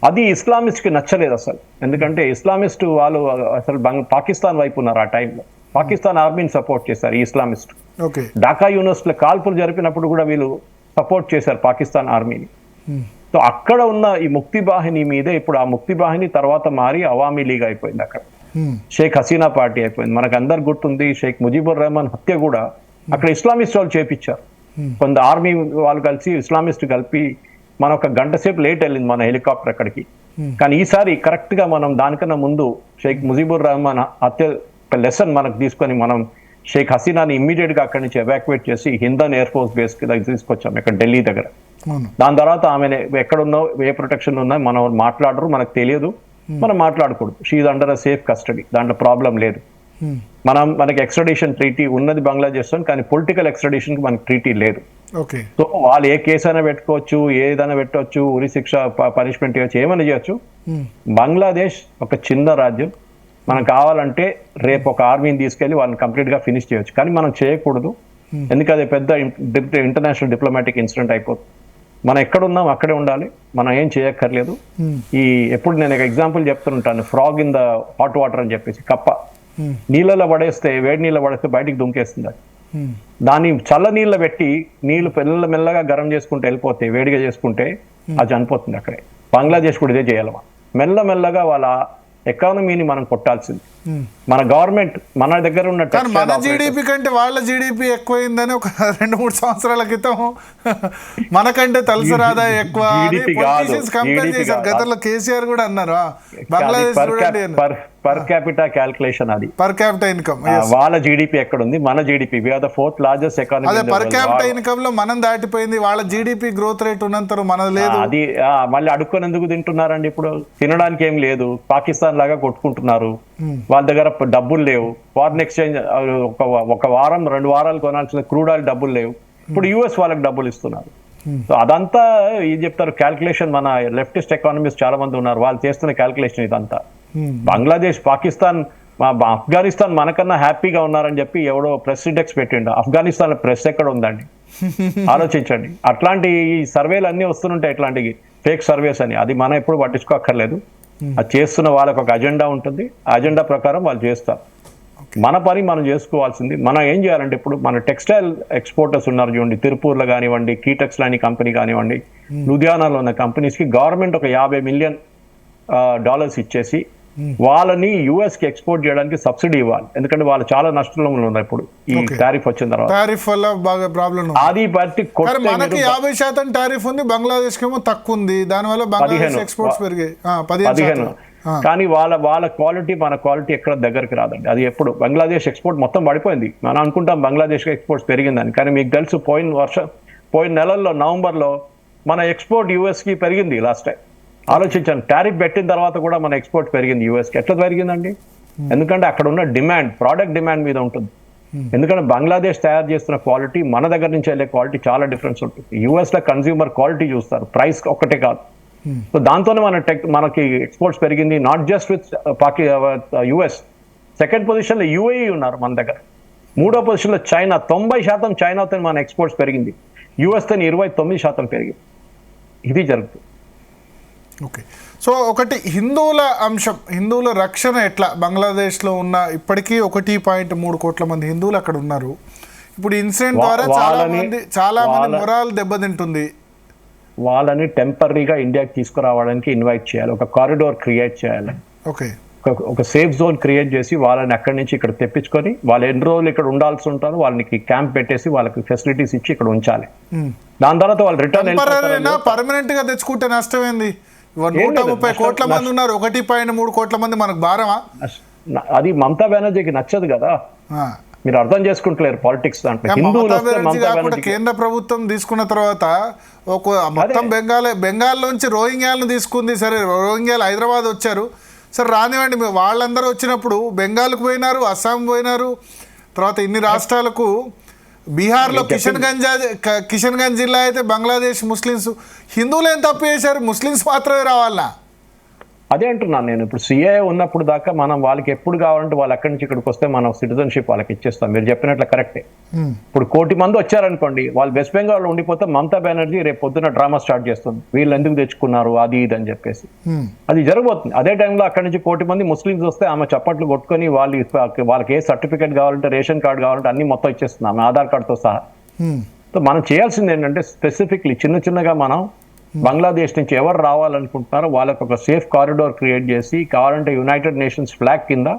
[SPEAKER 4] అది ఇస్లామిస్ట్ కి నచ్చలేదు అసలు. ఎందుకంటే ఇస్లామిస్ట్ వాళ్ళు అసలు పాకిస్తాన్ వైపు ఉన్నారు ఆ టైంలో. పాకిస్తాన్ ఆర్మీని సపోర్ట్ చేశారు ఈ ఇస్లామిస్ట్. ఢాకా యూనివర్సిటీలో కాల్పులు జరిపినప్పుడు కూడా వీళ్ళు సపోర్ట్ చేశారు పాకిస్తాన్ ఆర్మీని. సో అక్కడ ఉన్న ఈ ముక్తి బాహిని మీదే ఇప్పుడు ఆ ముక్తి బాహిని తర్వాత మారి అవామీ లీగ్ అయిపోయింది. అక్కడ షేక్ హసీనా పార్టీ అయిపోయింది. మనకు అందరు గుర్తుంది షేక్ ముజీబుర్ రెహమాన్ హత్య కూడా అక్కడ ఇస్లామిస్ట్ వాళ్ళు చేపించారు. కొంత ఆర్మీ వాళ్ళు కలిసి ఇస్లామిస్ట్ కలిపి మన ఒక గంట సేపు లేట్ వెళ్ళింది మన హెలికాప్టర్ అక్కడికి. కానీ ఈసారి కరెక్ట్ గా మనం దానికన్నా ముందు షేక్ ముజీబుర్ రహమాన్ హత్య లెసన్ మనకు తీసుకొని మనం షేక్ హసీనాని ఇమ్మీడియట్ గా అక్కడి నుంచి ఎవాక్యుయేట్ చేసి హిందన్ ఎయిర్ ఫోర్స్ బేస్ కి దగ్గర తీసుకొచ్చాం ఇక్కడ ఢిల్లీ దగ్గర. దాని తర్వాత ఆమె ఎక్కడున్నావు ఏ ప్రొటెక్షన్ ఉన్నా మనం మాట్లాడరు, మనకు తెలియదు, మనం మాట్లాడకూడదు. She under a safe custody, దాంట్లో ప్రాబ్లం లేదు. మనకి ఎక్స్ట్రాడిషన్ ట్రీటీ ఉన్నది బంగ్లాదేశ్ తో, కానీ పొలిటికల్ ఎక్స్ట్రాడిషన్ కి మనకి ట్రీటీ లేదు. సో వాళ్ళు ఏ కేసు అయినా పెట్టుకోవచ్చు, ఏదైనా పెట్టవచ్చు, ఉరి శిక్ష పనిష్మెంట్ చేయొచ్చు, ఏమైనా చేయొచ్చు. బంగ్లాదేశ్ ఒక చిన్న రాజ్యం, మనం కావాలంటే రేపు ఒక ఆర్మీని తీసుకెళ్లి వాళ్ళని కంప్లీట్ గా ఫినిష్ చేయొచ్చు, కానీ మనం చేయకూడదు. ఎందుకంటే అది పెద్ద ఇంటర్నేషనల్ డిప్లొమాటిక్ ఇన్సిడెంట్ అయిపోతుంది. మనం ఎక్కడున్నాం అక్కడే ఉండాలి, మనం ఏం చేయక్కర్లేదు. ఎప్పుడు నేను ఒక ఎగ్జాంపుల్ చెప్తుంటాను, frog in the hot water అని చెప్పేసి, కప్ప నీళ్ళలో పడేస్తే, వేడి నీళ్ళ పడేస్తే బయటికి దుంకేస్తుంది అది. దాన్ని చల్ల నీళ్ళ పెట్టి నీళ్లు మెల్లగా గరం చేసుకుంటే వెళ్ళిపోతే, వేడిగా చేసుకుంటే అది చనిపోతుంది అక్కడే. బంగ్లాదేశ్ కూడా ఇదే చేయాలి. మెల్లమెల్లగా వాళ్ళ ఎకానమీని మనం కొట్టాల్సింది. మన గవర్నమెంట్ మన దగ్గర ఉన్న
[SPEAKER 2] మన జీడిపి కంటే వాళ్ళ జీడిపి ఎక్కువైందని ఒక 2-3 సంవత్సరాల క్రితం మనకంటే తలసరి ఆదాయం ఎక్కువ కంపేర్ చేశారు. గతంలో కేసీఆర్ కూడా అన్నారు బంగ్లాదేశ్
[SPEAKER 4] పర్ క్యాపిటా క్యాల్కులేషన్, అది
[SPEAKER 2] పర్ క్యాపిటా ఇన్కమ్.
[SPEAKER 4] వాళ్ళ జీడిపి ఎక్కడ ఉంది, మన GDP, we are the 4th largest economy.
[SPEAKER 2] అదే పర్ క్యాపిటా ఇన్కమ్ లో మనం దాటిపోయింది, వాళ్ళ జీడిపి గ్రోత్ రేట్ ఉన్నంత మనది లేదు.
[SPEAKER 4] అది మళ్ళీ అడుక్కొని ఎందుకు తింటున్నారండి? ఇప్పుడు తినడానికి ఏం లేదు, పాకిస్తాన్ లాగా కొట్టుకుంటున్నారు. వాళ్ళ దగ్గర డబ్బులు లేవు, ఫారిన్ ఎక్స్చేంజ్ ఒక వారం 2 వారాలు కొనాల్సిన క్రూడ్ ఆయిల్ డబ్బులు లేవు. ఇప్పుడు యుఎస్ వాళ్ళకి డబ్బులు ఇస్తున్నారు. సో అదంతా ఏం చెప్తారు క్యాల్కులేషన్. మన లెఫ్టిస్ట్ ఎకానమిస్ట్ చాలా మంది ఉన్నారు, వాళ్ళు చేస్తున్న క్యాల్కులేషన్ ఇదంతా. బంగ్లాదేశ్, పాకిస్తాన్, ఆఫ్ఘనిస్తాన్ మనకన్నా హ్యాపీగా ఉన్నారని చెప్పి ఎవడో ప్రెస్ ఇండెక్స్ పెట్టిండు. ఆఫ్ఘనిస్తాన్ ప్రెస్ ఎక్కడ ఉందండి? ఆలోచించండి. అట్లాంటి ఈ సర్వేలు అన్ని వస్తుంటాయి, ఇట్లాంటి ఫేక్ సర్వేస్ అని. అది మనం ఎప్పుడు పట్టించుకోక్కర్లేదు. అది చేస్తున్న వాళ్ళకి ఒక అజెండా ఉంటుంది, ఆ అజెండా ప్రకారం వాళ్ళు చేస్తారు. మన పని మనం చేసుకోవాల్సింది. మనం ఏం చేయాలంటే, ఇప్పుడు మన టెక్స్టైల్ ఎక్స్పోర్టర్స్ ఉన్నారు చూడండి, తిరుపూర్లో కానివ్వండి, కీటెక్స్ లాంటి కంపెనీ కానివ్వండి, లుధియానాలో ఉన్న కంపెనీస్కి గవర్నమెంట్ ఒక $50 మిలియన్ ఇచ్చేసి వాళ్ళని యుఎస్ కి ఎక్స్పోర్ట్ చేయడానికి సబ్సిడీ ఇవ్వాలి. ఎందుకంటే వాళ్ళు చాలా నష్టంలో ఉన్నారు ఇప్పుడు ఈ టారిఫ్ వచ్చిన తర్వాత.
[SPEAKER 2] టారిఫ్ వల్ల బాగా ప్రాబ్లం.
[SPEAKER 4] అది బట్టి
[SPEAKER 2] మనకి 50% టారిఫ్ ఉంది, బంగ్లాదేశ్ కేమో తక్కువ ఉంది. దానివల్ల బంగ్లాదేశ్ ఎక్స్పోర్ట్స్ పెరిగాయి 15.
[SPEAKER 4] కానీ వాళ్ళ క్వాలిటీ మన క్వాలిటీ ఎక్కడ దగ్గరికి రాదండి. అది ఎప్పుడు బంగ్లాదేశ్ ఎక్స్పోర్ట్ మొత్తం పడిపోయింది. మనం అనుకుంటాం బంగ్లాదేశ్ ఎక్స్పోర్ట్స్ పెరిగిందని, కానీ మీకు తెలుసు పోయిన నెలల్లో నవంబర్లో మన ఎక్స్పోర్ట్ యుఎస్ కి పెరిగింది. లాస్ట్ టైం ఆలోచించాను, టారిఫ్ పెట్టిన తర్వాత కూడా మన ఎక్స్పోర్ట్ పెరిగింది యుఎస్కి. ఎట్లా పెరిగిందండి? ఎందుకంటే అక్కడ ఉన్న డిమాండ్, ప్రోడక్ట్ డిమాండ్ మీద ఉంటుంది. ఎందుకంటే బంగ్లాదేశ్ తయారు చేస్తున్న క్వాలిటీ మన దగ్గర నుంచి వెళ్ళే క్వాలిటీ చాలా డిఫరెన్స్ ఉంటుంది. యుఎస్ లో కన్స్యూమర్ క్వాలిటీ చూస్తారు, ప్రైస్ ఒక్కటే కాదు. సో దాంతోనే మనకి ఎక్స్పోర్ట్స్ పెరిగింది. Not just with US. Second position లో యుఏఈ ఉన్నారు మన దగ్గర. 3వ పొజిషన్ లో చైనా. 90% చైనాతో మన ఎక్స్పోర్ట్స్ పెరిగింది. యుఎస్ తో 29% పెరిగింది. ఇది జరుగుతుంది.
[SPEAKER 2] ఓకే. సో ఒకటి హిందువుల అంశం, హిందువుల రక్షణ ఎట్లా? బంగ్లాదేశ్లో ఉన్న ఇప్పటికీ 1.3 కోట్ల మంది హిందువులు అక్కడ ఉన్నారు. ఇప్పుడు ఇన్సిడెంట్ ద్వారా చాలా మంది మొరాల్ దెబ్బతింటుంది.
[SPEAKER 4] వాళ్ళని టెంపరీగా ఇండియాకి తీసుకురావడానికి ఇన్వైట్ చేయాలి, ఒక కారిడోర్ క్రియేట్ చేయాలి.
[SPEAKER 2] ఓకే.
[SPEAKER 4] ఒక సేఫ్ జోన్ క్రియేట్ చేసి వాళ్ళని అక్కడి నుంచి ఇక్కడ తెప్పించుకొని, వాళ్ళు ఎన్ని రోజులు ఇక్కడ ఉండాల్సి ఉంటారు, వాళ్ళకి క్యాంప్ పెట్టేసి వాళ్ళకి ఫెసిలిటీస్ ఇచ్చి ఇక్కడ ఉంచాలి. దాని తర్వాత వాళ్ళు రిటర్న్
[SPEAKER 2] పర్మనెంట్ గా తెచ్చుకుంటే నష్టమైంది. 130 కోట్ల మంది ఉన్నారు, 1.3 కోట్ల మంది మనకు భారమా?
[SPEAKER 4] అది మమతా బెనర్జీకి నచ్చదు కదా, మీరు అర్థం చేసుకుంటలేరు పాలిటిక్స్. దాంట్లో
[SPEAKER 2] కేంద్ర ప్రభుత్వం తీసుకున్న తర్వాత మొత్తం బెంగాల్లోంచి రోహింగ్యాలను తీసుకుంది. సరే, రోహింగ్యాలు హైదరాబాద్ వచ్చారు, సరే రానివ్వండి. వాళ్ళందరూ వచ్చినప్పుడు బెంగాల్కు పోయినారు, అస్సాం పోయినారు, తర్వాత ఇన్ని రాష్ట్రాలకు. బీహార్లో కిషన్గంజ్ జిల్లా అయితే బంగ్లాదేశ్ ముస్లిమ్స్, హిందువులు ఏం తప్పు చేశారు? ముస్లిమ్స్ మాత్రమే రావాలా?
[SPEAKER 4] అదే అంటున్నాను నేను. ఇప్పుడు సిఏఏ ఉన్నప్పుడు దాకా మనం వాళ్ళకి ఎప్పుడు కావాలంటే వాళ్ళు అక్కడి నుంచి ఇక్కడికి వస్తే మనం సిటిజన్షిప్ వాళ్ళకి ఇచ్చేస్తాం. మీరు చెప్పినట్లు కరెక్టే. ఇప్పుడు 1 కోటి మంది వచ్చారనుకోండి, వాళ్ళు వెస్ట్ బెంగాల్ ఉండిపోతే మమతా బెనర్జీ రేపు పొద్దున డ్రామా స్టార్ట్ చేస్తుంది, వీళ్ళు ఎందుకు తెచ్చుకున్నారు అది ఇది అని చెప్పేసి. అది జరగబోతుంది. అదే టైంలో అక్కడి నుంచి 1 కోటి మంది ముస్లిమ్స్ వస్తే ఆమె చప్పట్లు కొట్టుకొని వాళ్ళకి ఏ సర్టిఫికేట్ కావాలంటే, రేషన్ కార్డు కావాలంటే అన్ని మొత్తం ఇచ్చేస్తుంది ఆమె, ఆధార్ కార్డుతో సహా. సో మనం చేయాల్సింది ఏంటంటే, స్పెసిఫిక్లీ చిన్నగా మనం బంగ్లాదేశ్ నుంచి ఎవరు రావాలనుకుంటున్నారో వాళ్ళకి ఒక సేఫ్ కారిడోర్ క్రియేట్ చేసి, కావాలంటే యునైటెడ్ నేషన్స్ ఫ్లాగ్ కింద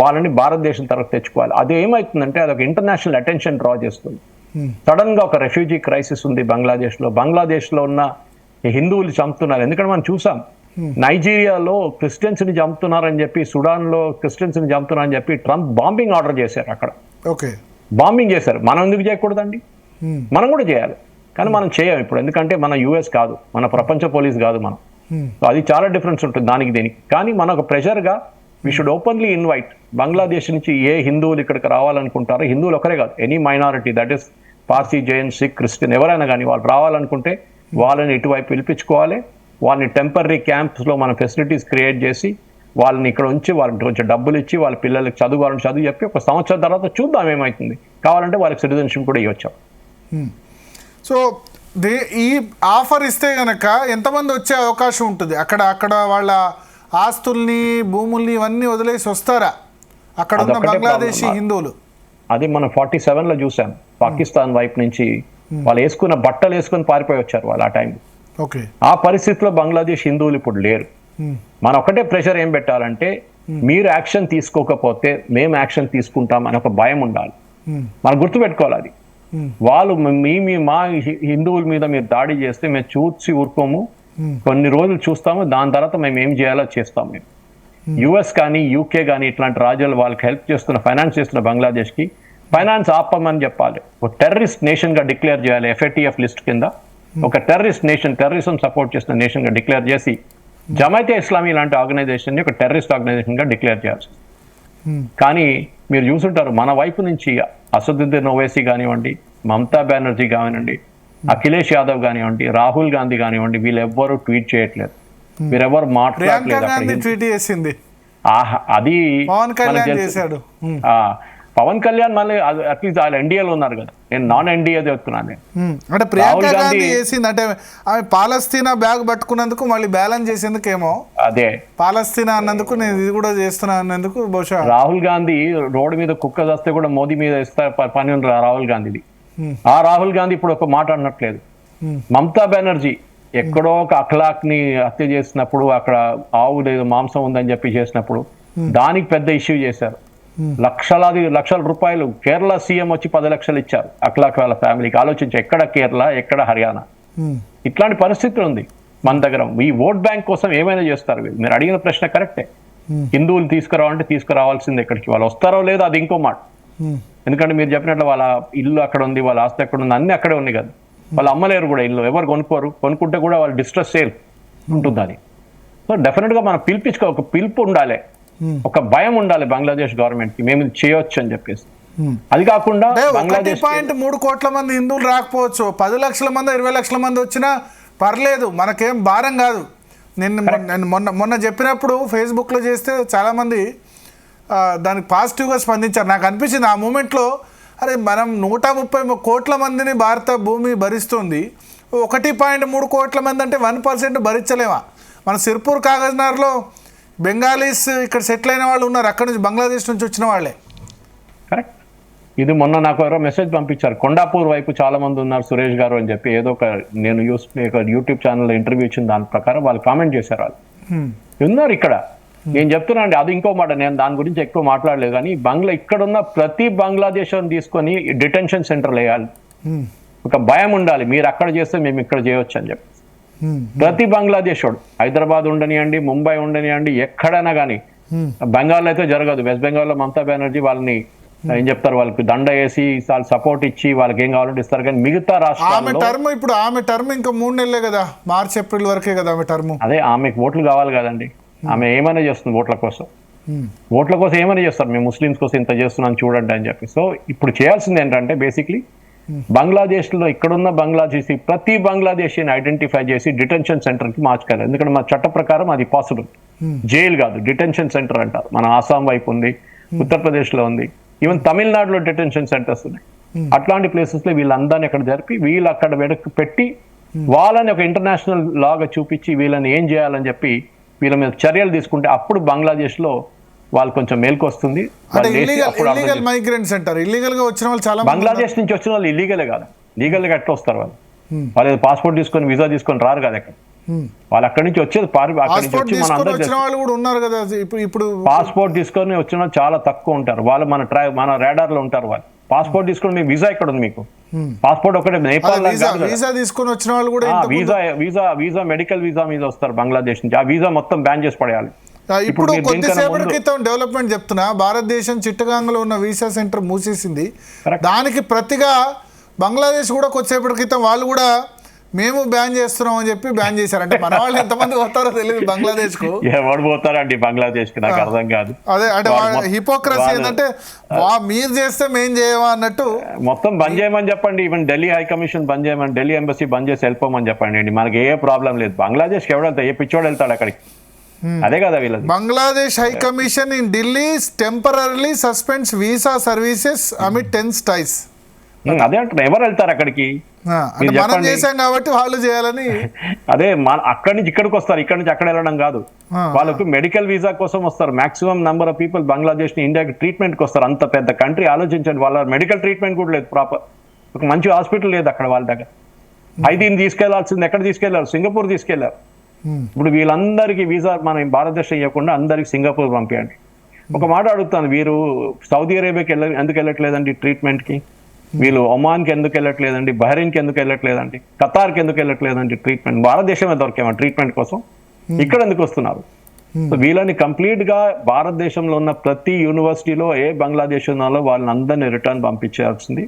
[SPEAKER 4] వాళ్ళని భారతదేశం తరఫు తెచ్చుకోవాలి. అది ఏమవుతుందంటే అదొక ఇంటర్నేషనల్ అటెన్షన్ డ్రా చేస్తుంది. సడన్ గా ఒక రెఫ్యూజీ క్రైసిస్ ఉంది బంగ్లాదేశ్ లో ఉన్న హిందువులు చంపుతున్నారు. ఎందుకంటే మనం చూసాం నైజీరియాలో క్రిస్టియన్స్ని చంపుతున్నారని చెప్పి, సుడాన్లో క్రిస్టియన్స్ని చంపుతున్నారని చెప్పి ట్రంప్ బాంబింగ్ ఆర్డర్ చేశారు. అక్కడ
[SPEAKER 2] ఓకే
[SPEAKER 4] బాంబింగ్ చేశారు. మనం ఎందుకు చేయకూడదండి? మనం కూడా చేయాలి, కానీ మనం చేయం ఇప్పుడు. ఎందుకంటే మన యుఎస్ కాదు, మన ప్రపంచ పోలీస్ కాదు మనం. సో అది చాలా డిఫరెన్స్ ఉంటుంది దానికి దీనికి. కానీ మన ఒక ప్రెషర్గా we should openly invite Bangladesh నుంచి ఏ హిందువులు ఇక్కడికి రావాలనుకుంటారో, హిందువులు ఒకరే కాదు, any minority, that is Parsi, Jain, Sikh, Christian ఎవరైనా కానీ వాళ్ళు రావాలనుకుంటే వాళ్ళని ఇటువైపు పిలిపించుకోవాలి. వాళ్ళని టెంపరీ క్యాంప్స్లో మన ఫెసిలిటీస్ క్రియేట్ చేసి వాళ్ళని ఇక్కడ ఉంచి వాళ్ళకి కొంచెం డబ్బులు ఇచ్చి వాళ్ళ పిల్లలకి చదువు చదువు చెప్పి ఒక సంవత్సరం తర్వాత చూద్దాం ఏమవుతుంది. కావాలంటే వాళ్ళకి సిటిజన్షిప్ కూడా ఇవ్వచ్చు.
[SPEAKER 2] సో ఈ ఆఫర్ ఇస్తే కనుక ఎంతమంది వచ్చే అవకాశం ఉంటుంది? అక్కడ వాళ్ళ ఆస్తుల్ని, భూముల్ని ఇవన్నీ వదిలేసి వస్తారా అక్కడ ఉన్న బంగ్లాదేశీ హిందువులు?
[SPEAKER 4] అది మనం 47లో చూసాం. పాకిస్తాన్ వైపు నుంచి వాళ్ళు వేసుకున్న బట్టలు వేసుకొని పారిపోయి వచ్చారు వాళ్ళు ఆ టైంలో.
[SPEAKER 2] ఓకే,
[SPEAKER 4] ఆ పరిస్థితిలో బంగ్లాదేశ్ హిందువులు ఇప్పుడు లేరు. మనం ఒకటే ప్రెషర్ ఏం పెట్టాలంటే, మీరు యాక్షన్ తీసుకోకపోతే మేము యాక్షన్ తీసుకుంటాం అని ఒక భయం ఉండాలి. మనం గుర్తుపెట్టుకోవాలి అది. వాళ్ళు మా హిందువుల మీద మీరు దాడి చేస్తే మేము చూసి ఊరుకోము, కొన్ని రోజులు చూస్తాము, దాని తర్వాత మేము ఏం చేయాలో చేస్తాం. మేము యుఎస్ కానీ యూకే కానీ ఇట్లాంటి రాజ్యాలు వాళ్ళకి హెల్ప్ చేస్తున్న, ఫైనాన్స్ చేస్తున్న బంగ్లాదేశ్కి ఫైనాన్స్ ఆపమని చెప్పాలి. ఒక టెర్రరిస్ట్ నేషన్గా డిక్లేర్ చేయాలి. FATF లిస్ట్ కింద ఒక టెర్రరిస్ట్ నేషన్, టెర్రరిజం సపోర్ట్ చేస్తున్న నేషన్గా డిక్లేర్ చేసి జమైతే ఇస్లామీ లాంటి ఆర్గనైజేషన్ని ఒక టెర్రరిస్ట్ ఆర్గనైజేషన్గా డిక్లేర్ చేయాల్సి. కానీ మీరు చూసుంటారు మన వైపు నుంచి అసదుద్దీన్ ఓవైసీ కానివ్వండి, మమతా బెనర్జీ కానివ్వండి, అఖిలేష్ యాదవ్ కానివ్వండి, రాహుల్ గాంధీ కానివ్వండి, వీళ్ళెవ్వరూ ట్వీట్ చేయట్లేదు, వీరెవ్వరు మాట్లాడలేదు. అది పవన్ కళ్యాణ్ మళ్ళీ అట్లీస్ట్ వాళ్ళు ఎన్డీఏలో ఉన్నారు కదా, నేను నాన్ ఎన్డీఏ చెప్తున్నాను.
[SPEAKER 2] అంటే ప్రియాంక గాంధీ చేసింది అంటే ఆమె పాలస్తీనా బ్యాగ్ పట్టుకున్నందుకు మళ్ళీ బ్యాలెన్స్ చేసేందుకేమో, అదే పాలస్తీనా అన్నందుకు నేను ఇది కూడా చేస్తున్నా అన్నందుకు బహుశా.
[SPEAKER 4] రాహుల్ గాంధీ రోడ్డు మీద కుక్క చేస్తే కూడా మోదీ మీద ఇస్తా పని ఉంది రాహుల్ గాంధీది. ఆ రాహుల్ గాంధీ ఇప్పుడు ఒక మాట అనట్లేదు. మమతా బెనర్జీ ఎక్కడో ఒక అఖలాక్ని హత్య చేసినప్పుడు, అక్కడ ఆవు లేదు మాంసం ఉందని చెప్పి చేసినప్పుడు దానికి పెద్ద ఇష్యూ చేశారు. లక్షల రూపాయలు కేరళ సీఎం వచ్చి 10 లక్షలు ఇచ్చారు అఖలాక్ వాళ్ళ ఫ్యామిలీకి. ఆలోచించి ఎక్కడ కేరళ, ఎక్కడ హర్యానా, ఇట్లాంటి పరిస్థితి ఉంది మన దగ్గర. ఈ ఓట్ బ్యాంక్ కోసం ఏమైనా చేస్తారు. మీరు అడిగిన ప్రశ్న కరెక్టే. హిందువులు తీసుకురావాలంటే తీసుకురావాల్సింది ఎక్కడికి, వాళ్ళు వస్తారో లేదో అది ఇంకో మాట. ఎందుకంటే మీరు చెప్పినట్లు వాళ్ళ ఇల్లు అక్కడ ఉంది, వాళ్ళ ఆస్తి అక్కడ ఉంది, అన్ని అక్కడే ఉంది కదా. వాళ్ళు అమ్మలేరు కూడా ఇల్లు, ఎవరు కొనుక్కోరు, కొనుక్కుంటే కూడా వాళ్ళు డిస్ట్రెస్ సేల్ ఉంటుంది అది. సో డెఫినెట్గా మనం ఒక పిలుపు ఉండాలి, ఒక భయం ఉండాలి బంగ్లాదేశ్ గవర్నమెంట్ కి, మేము చేయొచ్చు అని చెప్పేసి. అది కాకుండా
[SPEAKER 2] 1.3 కోట్ల మంది హిందువులు రాకపోవచ్చు, 10 లక్షల మంది 20 లక్షల మంది వచ్చినా పర్లేదు, మనకేం భారం కాదు. నేను మొన్న చెప్పినప్పుడు ఫేస్బుక్లో చేస్తే చాలామంది దానికి పాజిటివ్గా స్పందించారు. నాకు అనిపించింది ఆ మూమెంట్లో, అరే మనం 130 కోట్ల మందిని భారత భూమి భరిస్తుంది, 1.3 కోట్ల మంది అంటే 1% భరించలేమా? మన సిర్పూర్ కాగజ్నగర్లో బెంగాలీస్ ఇక్కడ సెటిల్ అయిన వాళ్ళు ఉన్నారు, అక్కడ నుంచి బంగ్లాదేశ్ నుంచి వచ్చిన వాళ్ళే.
[SPEAKER 4] కరెక్ట్. ఇది మొన్న నాకు ఎవరో మెసేజ్ పంపించారు, కొండాపూర్ వైపు చాలా మంది ఉన్నారు సురేష్ గారు అని చెప్పి. ఏదో ఒక నేను యూట్యూబ్ ఛానల్లో ఇంటర్వ్యూ ఇచ్చిన దాని ప్రకారం వాళ్ళు కామెంట్ చేశారు. వాళ్ళు ఉన్నారు ఇక్కడ. నేను చెప్తున్నా అండి, అది ఇంకో మాట, నేను దాని గురించి ఎక్కువ మాట్లాడలేదు. కానీ ఇక్కడున్న ప్రతి బంగ్లాదేశ్ తీసుకొని డిటెన్షన్ సెంటర్లు వేయాలి. ఒక భయం ఉండాలి, మీరు అక్కడ చేస్తే మేము ఇక్కడ చేయొచ్చు అని చెప్పి. ప్రతి బంగ్లాదేశ్ వాడు, హైదరాబాద్ ఉండనియండి, ముంబై ఉండనియండి, ఎక్కడైనా కానీ. బెంగాల్లో అయితే జరగదు. వెస్ట్ బెంగాల్లో మమతా బెనర్జీ వాళ్ళని ఏం చెప్తారు, వాళ్ళకి దండ వేసి వాళ్ళు సపోర్ట్ ఇచ్చి వాళ్ళకి ఏం కావాలంటే ఇస్తారు. కానీ మిగతా రాష్ట్రాల్లో
[SPEAKER 2] ఇప్పుడు ఆమె టర్మ్ ఇంకా 3 నెలలే కదా, మార్చ్ ఏప్రిల్ వరకే కదా ఆమె టర్మ్.
[SPEAKER 4] అదే ఆమెకు ఓట్లు కావాలి కదండి. ఆమె ఏమైనా చేస్తుంది ఓట్ల కోసం. ఏమైనా చేస్తారు, మేము ముస్లిమ్స్ కోసం ఇంత చేస్తున్నాం చూడండి అని చెప్పి. సో ఇప్పుడు చేయాల్సింది ఏంటంటే బేసిక్లీ బంగ్లాదేశ్లో ఇక్కడున్న ప్రతి బంగ్లాదేశీని ఐడెంటిఫై చేసి డిటెన్షన్ సెంటర్కి మార్చుకోవాలి. ఎందుకంటే మన చట్ట ప్రకారం అది పాసిబుల్. జైలు కాదు, డిటెన్షన్ సెంటర్ అంటారు. మన ఆసాం వైపు ఉంది, ఉత్తరప్రదేశ్లో ఉంది, ఈవెన్ తమిళనాడులో డిటెన్షన్ సెంటర్స్ ఉన్నాయి. అట్లాంటి ప్లేసెస్లో వీళ్ళందరినీ అక్కడ జరిపి వీళ్ళు అక్కడ పెట్టి వాళ్ళని ఒక ఇంటర్నేషనల్ లాగా చూపించి వీళ్ళని ఏం చేయాలని చెప్పి వీళ్ళ మీద చర్యలు తీసుకుంటే అప్పుడు బంగ్లాదేశ్లో వాళ్ళు కొంచెం మేలుకు వస్తుంది. బంగ్లాదేశ్ నుంచి వచ్చిన వాళ్ళు ఇల్లీగలే కాదు, లీగల్గా ఎట్లా వస్తారు వాళ్ళు? వాళ్ళు పాస్పోర్ట్ తీసుకొని వీసా తీసుకొని రారు కదా అక్కడ. వాళ్ళు అక్కడి నుంచి వచ్చేది పాస్పోర్ట్ తీసుకొని వచ్చిన వాళ్ళు చాలా తక్కువ ఉంటారు. వాళ్ళు మన రాడార్ లో ఉంటారు. వాళ్ళు పాస్పోర్ట్ తీసుకుని మీకు వీసా ఎక్కడ ఉంది? మీకు పాస్పోర్ట్ ఒకటే నేపాల్
[SPEAKER 2] వీసా తీసుకొని వచ్చిన వాళ్ళు కూడా
[SPEAKER 4] వీసా మెడికల్ వీసా మీద వస్తారు బంగ్లాదేశ్ నుంచి. ఆ వీసా మొత్తం బ్యాన్ చేసి పడేయాలి.
[SPEAKER 2] ఇప్పుడు కొద్దిసేపటి క్రితం డెవలప్మెంట్ చెప్తున్నా, భారతదేశం చిట్టగాంగ్లో ఉన్న వీసా సెంటర్ మూసేసింది. దానికి ప్రతిగా బంగ్లాదేశ్ కూడా కొద్దిసేపటి క్రితం వాళ్ళు కూడా మేము బ్యాన్ చేస్తున్నాం అని చెప్పి బ్యాన్ చేశారు. అంటే మన వాళ్ళు ఎంతమంది పోతారో తెలియదు బంగ్లాదేశ్ కు.
[SPEAKER 4] ఎవరు పోతారండి బంగ్లాదేశ్ కి? నాకు అర్థం కాదు.
[SPEAKER 2] అదే అంటే హిపోక్రసీ ఏంటంటే మీరు చేస్తే మేం చేయవా అన్నట్టు.
[SPEAKER 4] మొత్తం బంద్ చేయమని చెప్పండి. ఈవెన్ ఢిల్లీ హై కమిషన్ బంద్ చేయమని, ఢిల్లీ ఎంబసీ బంద్ చేసి వెళ్ళిపోమని చెప్పండి అండి. మనకి ఏ ప్రాబ్లం లేదు. బంగ్లాదేశ్ కి ఎవడు వెళ్తాడు? ఏ పిచ్చోడు వెళ్తాడు అక్కడికి? అదే కదా వీళ్ళది.
[SPEAKER 2] Bangladesh high commission in Delhi temporary suspends visa services amid tense ties.
[SPEAKER 4] అదే అంటున్నా, ఎవరు వెళ్తారు అక్కడికి?
[SPEAKER 2] మనం చేశాం కాబట్టి వాళ్ళు చేయాలని.
[SPEAKER 4] అదే అక్కడి నుంచి ఇక్కడికి వస్తారు, ఇక్కడ నుంచి అక్కడ వెళ్ళడం కాదు. వాళ్ళకు మెడికల్ వీసా కోసం వస్తారు. Maximum number of people Bangladesh ని ఇండియాకి ట్రీట్మెంట్ కి వస్తారు. అంత పెద్ద కంట్రీ ఆలోచించండి. వాళ్ళ మెడికల్ ట్రీట్మెంట్ కూడా లేదు, ప్రాపర్ ఒక మంచి హాస్పిటల్ లేదు అక్కడ వాళ్ళ దగ్గర. దీన్ని తీసుకెళ్లాల్సింది ఎక్కడ తీసుకెళ్లారు? సింగపూర్ తీసుకెళ్లారు. ఇప్పుడు వీళ్ళందరికీ వీసా మన భారతదేశం ఇవ్వకుండా అందరికి సింగపూర్ పంపించండి. ఒక మాట అడుగుతాను, వీరు సౌదీ అరేబియాకి ఎందుకు వెళ్ళట్లేదండి ట్రీట్మెంట్ కి? వీళ్ళు ఒమాన్కి ఎందుకు వెళ్ళట్లేదండి? బహ్రెయిన్కి ఎందుకు వెళ్ళట్లేదండి? ఖతార్కి ఎందుకు వెళ్ళట్లేదండి ట్రీట్మెంట్? భారతదేశమే దొరికేమో ట్రీట్మెంట్ కోసం, ఇక్కడ ఎందుకు వస్తున్నారు? సో వీళ్ళని కంప్లీట్ గా భారతదేశంలో ఉన్న ప్రతి యూనివర్సిటీలో ఏ బంగ్లాదేశ్ ఉన్నాలో వాళ్ళని అందరినీ రిటర్న్ పంపించాల్సింది.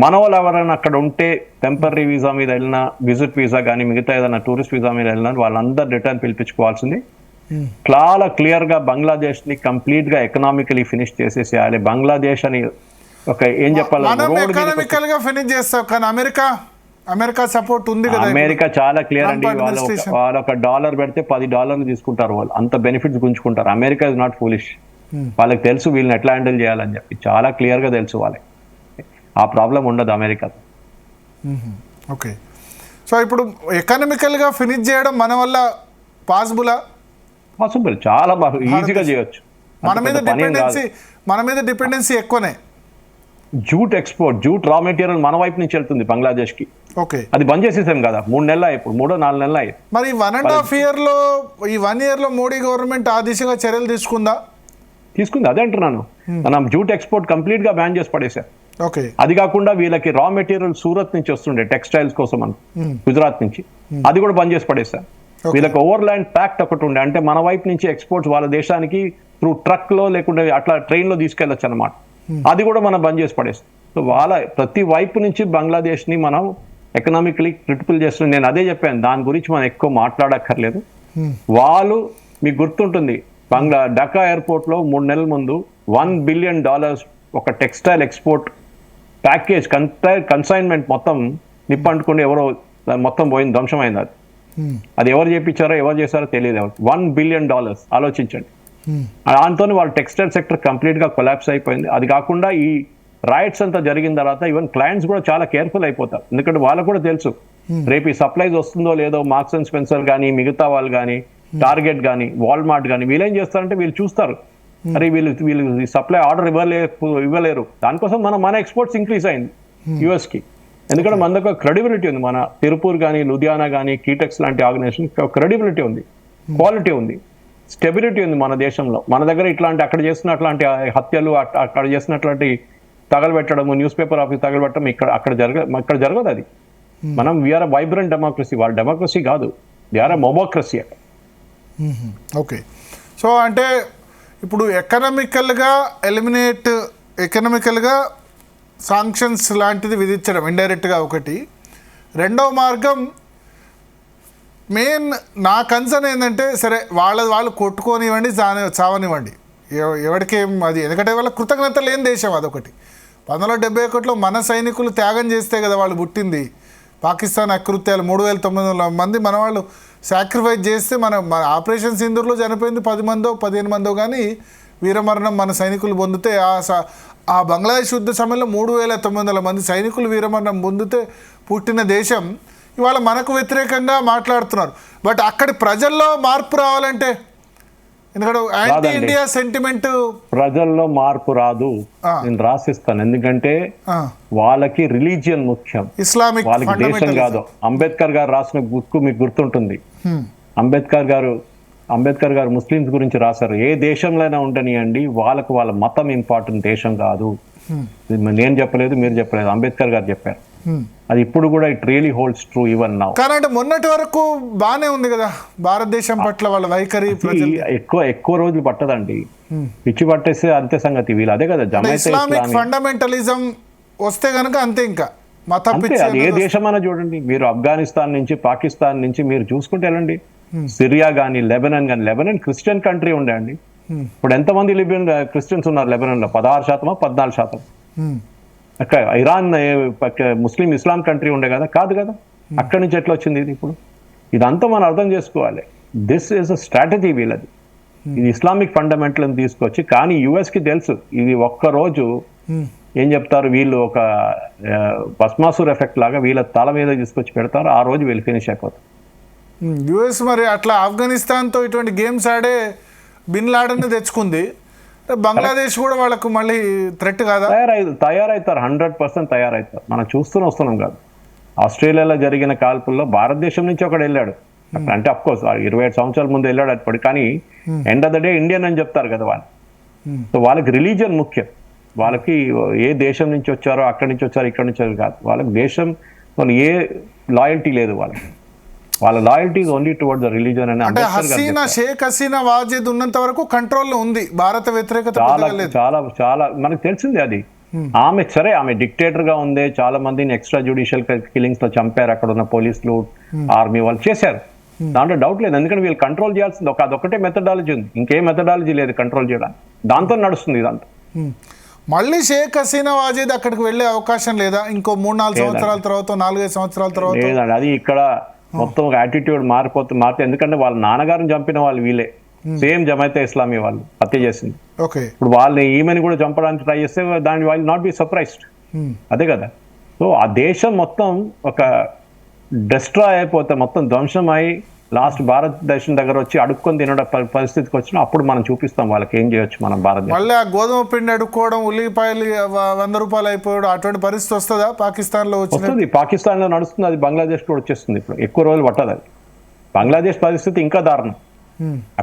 [SPEAKER 4] మన వాళ్ళు ఎవరైనా అక్కడ ఉంటే టెంపరీ వీసా మీద వెళ్ళినా, విజిట్ వీసా కానీ మిగతా ఏదైనా టూరిస్ట్ వీసా మీద వెళ్ళినా వాళ్ళందరూ రిటర్న్ పిలిపించుకోవాల్సింది. చాలా క్లియర్ గా బంగ్లాదేశ్ ని కంప్లీట్ గా ఎకనామికలీ ఫినిష్ చేసేసేయాలి. బంగ్లాదేశ్ అని ఒక ఏం చెప్పాలి,
[SPEAKER 2] ఎకనామికల్ గా ఫినిష్ చేస్తాం. కానీ అమెరికా సపోర్ట్ ఉంది కదా.
[SPEAKER 4] అమెరికా చాలా క్లియర్ అండి. వాళ్ళు ఒక డాలర్ పెడితే $10 తీసుకుంటారు. వాళ్ళు అంత బెనిఫిట్స్ గుంజుకుంటారు. America is not foolish. వాళ్ళకి తెలుసు వీళ్ళని ఎట్లా హ్యాండిల్ చేయాలని చెప్పి, చాలా క్లియర్ గా తెలుసు వాళ్ళకి. ఆ ప్రాబ్లం ఉండదు అమెరికా.
[SPEAKER 2] ఓకే, సో ఇప్పుడు ఎకనామికల్ గా ఫినిష్ చేయడం మన వల్ల పాసిబుల్?
[SPEAKER 4] చాలా బాగా ఈజీగా చేయొచ్చు.
[SPEAKER 2] మన మీద డిపెండెన్సీ ఎక్కువనే.
[SPEAKER 4] Jute export, jute raw material మన వైపు నుంచి వెళ్తుంది బంగ్లాదేశ్ కి.
[SPEAKER 2] ఓకే, ఇప్పుడు
[SPEAKER 4] అది బంద్ చేసేసాం కదా 3 నెలలు, ఇప్పుడు 3-4 నెలలు అయ్యి.
[SPEAKER 2] మరి 1.5 year లో, ఈ 1 year లో మోడీ గవర్నమెంట్ ఆ దిశగా చర్యలు తీసుకుంది. అదే
[SPEAKER 4] అంటున్నాను. మనం జూట్ ఎక్స్పోర్ట్ కంప్లీట్ గా బ్యాన్ చేసి పడేసాం.
[SPEAKER 2] ఓకే,
[SPEAKER 4] అది కాకుండా వీళ్ళకి రా మెటీరియల్ సూరత్ నుంచి వస్తుండే టెక్స్టైల్స్ కోసం అని, గుజరాత్ నుంచి, అది కూడా బంద్ చేసి పడేసారు. వీళ్ళకి ఓవర్లాండ్ ప్యాక్ట్ ఒకటి ఉండే, అంటే మన వైపు నుంచి ఎక్స్పోర్ట్స్ వాళ్ళ దేశానికి త్రూ ట్రక్ లో లేకుంటే అట్లా ట్రైన్ లో తీసుకెళ్లొచ్చు అనమాట. అది కూడా మనం బంద్ చేసి పడేస్తాం. సో వాళ్ళ ప్రతి వైపు నుంచి బంగ్లాదేశ్ ని మనం ఎకనామికలీ క్రిటికల్ చేస్తున్నాం. నేను అదే చెప్పాను, దాని గురించి మనం ఎక్కువ మాట్లాడక్కర్లేదు. వాళ్ళు మీకు గుర్తుంటుంది, ఢాకా ఎయిర్పోర్ట్ లో 3 నెలల ముందు $1 billion ఒక టెక్స్టైల్ ఎక్స్పోర్ట్ ప్యాకేజ్ కన్సైన్మెంట్ మొత్తం నిప్పంటుకుని ఎవరో మొత్తం పోయింది, ధ్వంసమైంది. అది ఎవరు చేయించారో ఎవరు చేశారో తెలియదు. $1 billion ఆలోచించండి. దాంతో వాళ్ళ టెక్స్టైల్ సెక్టర్ కంప్లీట్ గా కొలాప్స్ అయిపోయింది. అది కాకుండా ఈ రైట్స్ అంతా జరిగిన తర్వాత ఈవెన్ క్లయింట్స్ కూడా చాలా కేర్ఫుల్ అయిపోతారు. ఎందుకంటే వాళ్ళకు కూడా తెలుసు రేపు ఈ సప్లైస్ వస్తుందో లేదో. మార్క్స్ అండ్ స్పెన్సర్ కానీ, మిగతా వాళ్ళు కానీ, టార్గెట్ కానీ, వాల్మార్ట్ కానీ, వీళ్ళు ఏం చేస్తారంటే వీళ్ళు చూస్తారు, అరే వీళ్ళు సప్లై ఆర్డర్ ఇవ్వలేరు. దానికోసం మన ఎక్స్పోర్ట్స్ ఇంక్రీజ్ అయింది యుఎస్ కి. ఎందుకంటే మన దగ్గర క్రెడిబిలిటీ ఉంది. మన తిరుపూర్ కానీ, లుధియానా కానీ, కీటెక్స్ లాంటి ఆర్గనైజేషన్ క్రెడిబిలిటీ ఉంది, క్వాలిటీ ఉంది, స్టెబిలిటీ ఉంది మన దేశంలో. మన దగ్గర ఇట్లాంటి అక్కడ చేస్తున్న అట్లాంటి హత్యలు, అక్కడ చేసినట్లాంటి తగలబెట్టడము, న్యూస్ పేపర్ ఆఫీస్ తగలబెట్టడం ఇక్కడ జరగదు. అది మనం వీఆర్ వైబ్రెంట్ డెమోక్రసీ. వాళ్ళ డెమోక్రసీ కాదు, దే ఆర్ మొబోక్రసీ.
[SPEAKER 2] ఓకే, సో అంటే ఇప్పుడు ఎకనామికల్గా సాంక్షన్స్ లాంటిది విధించడం ఇండైరెక్ట్గా ఒకటి. రెండవ మార్గం, మెయిన్ నా కన్సర్న్ ఏంటంటే, సరే వాళ్ళు కొట్టుకోనివ్వండి, చావనివ్వండి, ఎవరికేం అది. ఎందుకంటే వాళ్ళ కృతజ్ఞత లేని దేశం అదొకటి. 1971లో మన సైనికులు త్యాగం చేస్తే కదా వాళ్ళు పుట్టింది. పాకిస్తాన్ అకృత్యాలు 3900 మంది మన వాళ్ళు సాక్రిఫైస్ చేస్తే మన ఆపరేషన్ సింధూర్లో చనిపోయింది 10 మందో 15 మందో, కానీ వీరమరణం మన సైనికులు పొందితే ఆ బంగ్లాదేశ్ యుద్ధ సమయంలో 3900 మంది సైనికులు వీరమరణం పొందితే పుట్టిన దేశం ఇవాళ మనకు వ్యతిరేకంగా మాట్లాడుతున్నారు. బట్ అక్కడి ప్రజల్లో మార్పు రావాలంటే, ఎందుకంటే యాంటీ ఇండియా సెంటిమెంట్
[SPEAKER 4] ప్రజల్లో మార్పు రాదు. నేను రాసిస్తాను, ఎందుకంటే వాళ్ళకి రిలీజియన్ ముఖ్యం,
[SPEAKER 2] ఇస్లామిక్,
[SPEAKER 4] వాళ్ళకి దేశం కాదు. అంబేద్కర్ గారు రాసిన బుక్ మీకు గుర్తుంటుంది. అంబేద్కర్ గారు ముస్లిమ్స్ గురించి రాశారు. ఏ దేశంలో ఉండనియండి, వాళ్ళకు వాళ్ళ మతం ఇంపార్టెంట్, దేశం కాదు. ఇది నేను చెప్పలేదు, మీరు చెప్పలేదు, అంబేద్కర్ గారు చెప్పారు. అది ఇప్పుడు కూడా it really holds true even now.
[SPEAKER 2] కానీ అంటే మొన్నటి వరకు బానే ఉంది కదా భారతదేశం పట్ల వాళ్ళ వైఖరి.
[SPEAKER 4] ఎక్కువ రోజులు పట్టదండి, పిచ్చి పట్టేస్తే అంతే సంగతి. వీళ్ళు అదే కదా జమాయితే
[SPEAKER 2] ఇస్లామిక్ ఫండమెంటలిజం వస్తే గనక అంతే, ఇంకా మత
[SPEAKER 4] అంతే. అది ఏ దేశమైనా చూడండి, మీరు ఆఫ్ఘనిస్తాన్ నుంచి పాకిస్తాన్ నుంచి మీరు చూసుకుంటే వెళ్ళండి, సిరియా కానీ లెబనాన్ కానీ. లెబనాన్ క్రిస్టియన్ కంట్రీ ఉండే అండి. ఇప్పుడు ఎంతమంది లిబియన్ క్రిస్టియన్స్ ఉన్నారు లెబనాన్లో? 16%, 14%. అక్కడ ఇరాన్ ముస్లిం ఇస్లాం కంట్రీ ఉండే కదా, కాదు కదా. అక్కడి నుంచి ఎట్లా వచ్చింది ఇది? ఇప్పుడు ఇదంతా మనం అర్థం చేసుకోవాలి. దిస్ ఈస్ అ స్ట్రాటజీ వీళ్ళది. ఇది ఇస్లామిక్ ఫండమెంటల్ తీసుకొచ్చి, కానీ యుఎస్కి తెలుసు ఇది ఒక్కరోజు ఏం చెప్తారు వీళ్ళు, ఒక భస్మాసుర్ ఎఫెక్ట్ లాగా వీళ్ళ తల మీద తీసుకొచ్చి పెడతారు, ఆ రోజు వీళ్ళు ఫినిష్ అయిపోతారు.
[SPEAKER 2] యుఎస్ మరి అట్లా ఆఫ్ఘనిస్తాన్తో ఇటువంటి గేమ్స్ ఆడే బిన్ లాడెన్ తెచ్చుకుంది. బంగ్లాదేశ్ కూడా వాళ్ళకు మళ్ళీ థ్రెట్ కాదా?
[SPEAKER 4] తయారవుతారు, 100% తయారవుతారు. మనం వస్తున్నాం కాదు. ఆస్ట్రేలియాలో జరిగిన కాల్పుల్లో భారతదేశం నుంచి ఒకడు వెళ్ళాడు అక్కడ. అంటే అఫ్కోర్స్ 27 సంవత్సరాల ముందు వెళ్ళాడు అప్పటి, కానీ end of the day Indian అని చెప్తారు కదా వాళ్ళు. సో వాళ్ళకి రిలీజియన్ ముఖ్యం. వాళ్ళకి ఏ దేశం నుంచి వచ్చారో, అక్కడి నుంచి వచ్చారో, ఇక్కడి నుంచి కాదు. వాళ్ళకి దేశం ఏ లాయల్టీ లేదు వాళ్ళకి. వాళ్ళ loyalty only towards the religion.
[SPEAKER 2] అంటే షేక్ హసీనా వాజిద్ ఉన్నంత వరకు కంట్రోల్లో ఉంది, భారత వ్యతిరేకత
[SPEAKER 4] చాలా చాలా మనకు తెలిసింది అది. ఆమె సరే, ఆమె డిక్టేటర్ గా ఉంది, చాలా మందిని ఎక్స్ట్రా జ్యుడిషియల్ కిల్లింగ్స్ లో చంపారు, అక్కడ ఉన్న పోలీసులు, ఆర్మీ వాళ్ళు చేశారు, దాంట్లో డౌట్ లేదు. ఎందుకంటే వీళ్ళు కంట్రోల్ చేయాల్సింది అదొక్కటే మెథడాలజీ ఉంది, ఇంకే మెథడాలజీ లేదు కంట్రోల్ చేయడానికి. దాంతో నడుస్తుంది ఇదంతా.
[SPEAKER 2] మళ్ళీ షేక్ హసీనా వాజిద్ అక్కడికి వెళ్ళే అవకాశం లేదా? ఇంకో 3-4 సంవత్సరాల తర్వాత, 4-5 సంవత్సరాల తర్వాత?
[SPEAKER 4] లేదండి, అది ఇక్కడ మొత్తం ఒక యాటిట్యూడ్ మారితే, ఎందుకంటే వాళ్ళ నాన్నగారిని చంపిన వాళ్ళు వీళ్ళే, సేమ్ జమాయితే ఇస్లామీ వాళ్ళు హత్య చేసింది. ఇప్పుడు వాళ్ళని ఈమెని కూడా చంపడానికి ట్రై చేస్తే దాని వాళ్ళు నాట్ బి సర్ప్రైజ్డ్. అదే కదా. సో ఆ దేశం మొత్తం ఒక డిస్ట్రాయ్ అయిపోతే, మొత్తం ధ్వంసం అయి లాస్ట్ భారతదేశం దగ్గర వచ్చి అడుక్కొని తినడం పరిస్థితికి వచ్చినా అప్పుడు మనం చూపిస్తాం వాళ్ళకి ఏం చేయొచ్చు మనం భారతదేశం.
[SPEAKER 2] మళ్ళీ ఆ గోధుమ పిండి అడుక్కోవడం, ఉల్లిపాయలు 100 రూపాయలు అయిపోవడం, అటువంటి పరిస్థితి వస్తుందా పాకిస్తాన్ లో?
[SPEAKER 4] వస్తుంది, పాకిస్తాన్ లో నడుస్తుంది, అది బంగ్లాదేశ్ కూడా వచ్చేస్తుంది. ఇప్పుడు ఎక్కువ రోజులు పట్టదు అది. బంగ్లాదేశ్ పరిస్థితి ఇంకా దారుణం.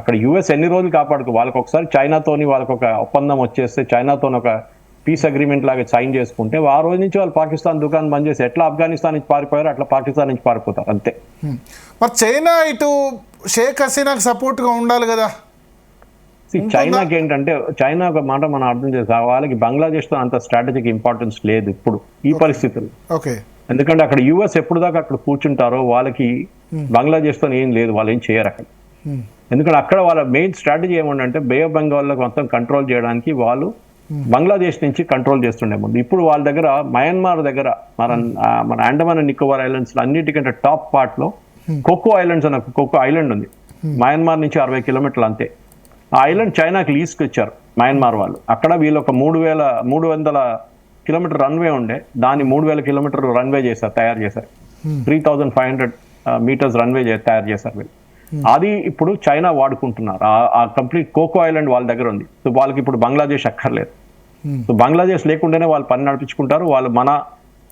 [SPEAKER 4] అక్కడ యుఎస్ ఎన్ని రోజులు కాపాడుకో, వాళ్ళకి ఒకసారి చైనాతోని వాళ్ళకి ఒక ఒప్పందం వచ్చేస్తే, చైనాతో ఒక పీస్ అగ్రిమెంట్ లాగా సైన్ చేసుకుంటే, ఆ రోజు నుంచి వాళ్ళు పాకిస్తాన్ దుకాణం బంద్ చేసి ఎట్లా ఆఫ్ఘనిస్తాన్ నుంచి పారిపోయారో అట్లా పాకిస్తాన్ నుంచి పారిపోతారు అంతే.
[SPEAKER 2] మరి చైనా ఇటు షేక్ హసీనాకి సపోర్ట్ గా ఉండాలి కదా.
[SPEAKER 4] చైనాకి ఏంటంటే, చైనా ఒక మాట మనం అర్థం చేసుకోవాలి, వాళ్ళకి బంగ్లాదేశ్ తో అంత స్ట్రాటజిక్ ఇంపార్టెన్స్ లేదు ఇప్పుడు ఈ పరిస్థితులు. ఎందుకంటే అక్కడ యుఎస్ ఎప్పుడు దాకా అక్కడ కూర్చుంటారో వాళ్ళకి బంగ్లాదేశ్ తో ఏం లేదు, వాళ్ళు ఏం చేయరు అక్కడ. ఎందుకంటే అక్కడ వాళ్ళ మెయిన్ స్ట్రాటజీ ఏమంటే, బే ఆఫ్ బెంగాల్లో మొత్తం కంట్రోల్ చేయడానికి వాళ్ళు బంగ్లాదేశ్ నుంచి కంట్రోల్ చేస్తుండే ముందు. ఇప్పుడు వాళ్ళ దగ్గర మయన్మార్ దగ్గర మన అండమాన్ అండ్ నికోబార్ ఐలాండ్స్ అన్నిటికంటే టాప్ పార్ట్ లో కోకో ఐలాండ్స్ అనే కోకో ఐలాండ్ ఉంది. మయన్మార్ నుంచి 60 కిలోమీటర్లు అంతే. ఆ ఐలాండ్ చైనాకి లీజ్కి ఇచ్చారు మయన్మార్ వాళ్ళు. అక్కడ వీళ్ళు ఒక 300 కిలోమీటర్ రన్వే ఉండే, దాన్ని 3000 కిలోమీటర్ రన్వే చేశారు, తయారు చేశారు. 3500 మీటర్స్ రన్వే తయారు చేశారు వీళ్ళు. అది ఇప్పుడు చైనా వాడుకుంటున్నారు. ఆ కంప్లీట్ కోకో ఐలాండ్ వాళ్ళ దగ్గర ఉంది. సో వాళ్ళకి ఇప్పుడు బంగ్లాదేశ్ అక్కర్లేదు. సో బంగ్లాదేశ్ లేకుండానే వాళ్ళు పని నడిపించుకుంటారు. వాళ్ళు మన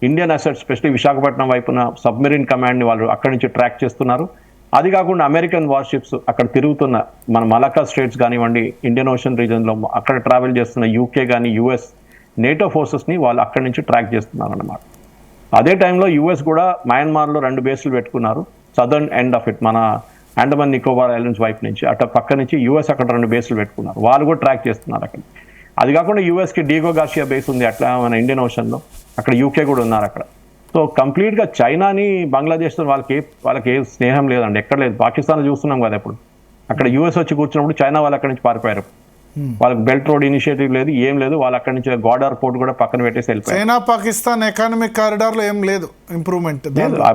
[SPEAKER 4] ఇండియన్ అసెట్స్, స్పెషల్లీ విశాఖపట్నం వైపున సబ్మెరీన్ కమాండ్ని వాళ్ళు అక్కడి నుంచి ట్రాక్ చేస్తున్నారు. అది కాకుండా అమెరికన్ వార్షిప్స్ అక్కడ తిరుగుతున్న మన మలక్కా స్టేట్స్ కానివ్వండి, ఇండియన్ ఓషన్ రీజన్లో అక్కడ ట్రావెల్ చేస్తున్న యూకే కానీ యుఎస్ నేటో ఫోర్సెస్ని వాళ్ళు అక్కడి నుంచి ట్రాక్ చేస్తున్నారు అన్నమాట. అదే టైంలో యుఎస్ కూడా మయన్మార్లో 2 బేస్లు పెట్టుకున్నారు. సదర్న్ ఎండ్ ఆఫ్ ఇట్, మన అండమాన్ నికోబార్ ఐలాండ్స్ వైపు నుంచి అట్లా పక్క నుంచి యుఎస్ అక్కడ 2 బేస్లు పెట్టుకున్నారు. వాళ్ళు కూడా ట్రాక్ చేస్తున్నారు అక్కడ. అది కాకుండా యుఎస్కి డీగో గార్షియా బేస్ ఉంది అట్లా మన ఇండియన్ ఓషన్లో, అక్కడ యూకే కూడా ఉన్నారు అక్కడ. సో కంప్లీట్గా చైనాని బంగ్లాదేశ్తో వాళ్ళకి ఏ స్నేహం లేదండి, ఎక్కడ లేదు. పాకిస్తాన్ చూస్తున్నాం కదా ఇప్పుడు, అక్కడ యుఎస్ వచ్చి కూర్చున్నప్పుడు చైనా వాళ్ళు అక్కడి నుంచి పారిపోయారు. వాళ్ళకి బెల్ట్ రోడ్ ఇనిషియేటివ్ లేదు, ఏం లేదు. వాళ్ళు అక్కడి నుంచి గోడార్ పోర్ట్ కూడా పక్కన పెట్టేసి వెళ్ళిపోయారు.
[SPEAKER 2] చైనా పాకిస్తాన్ ఎకానమిక్ కారిడార్ లో ఏం లేదు ఇంప్రూవ్మెంట్,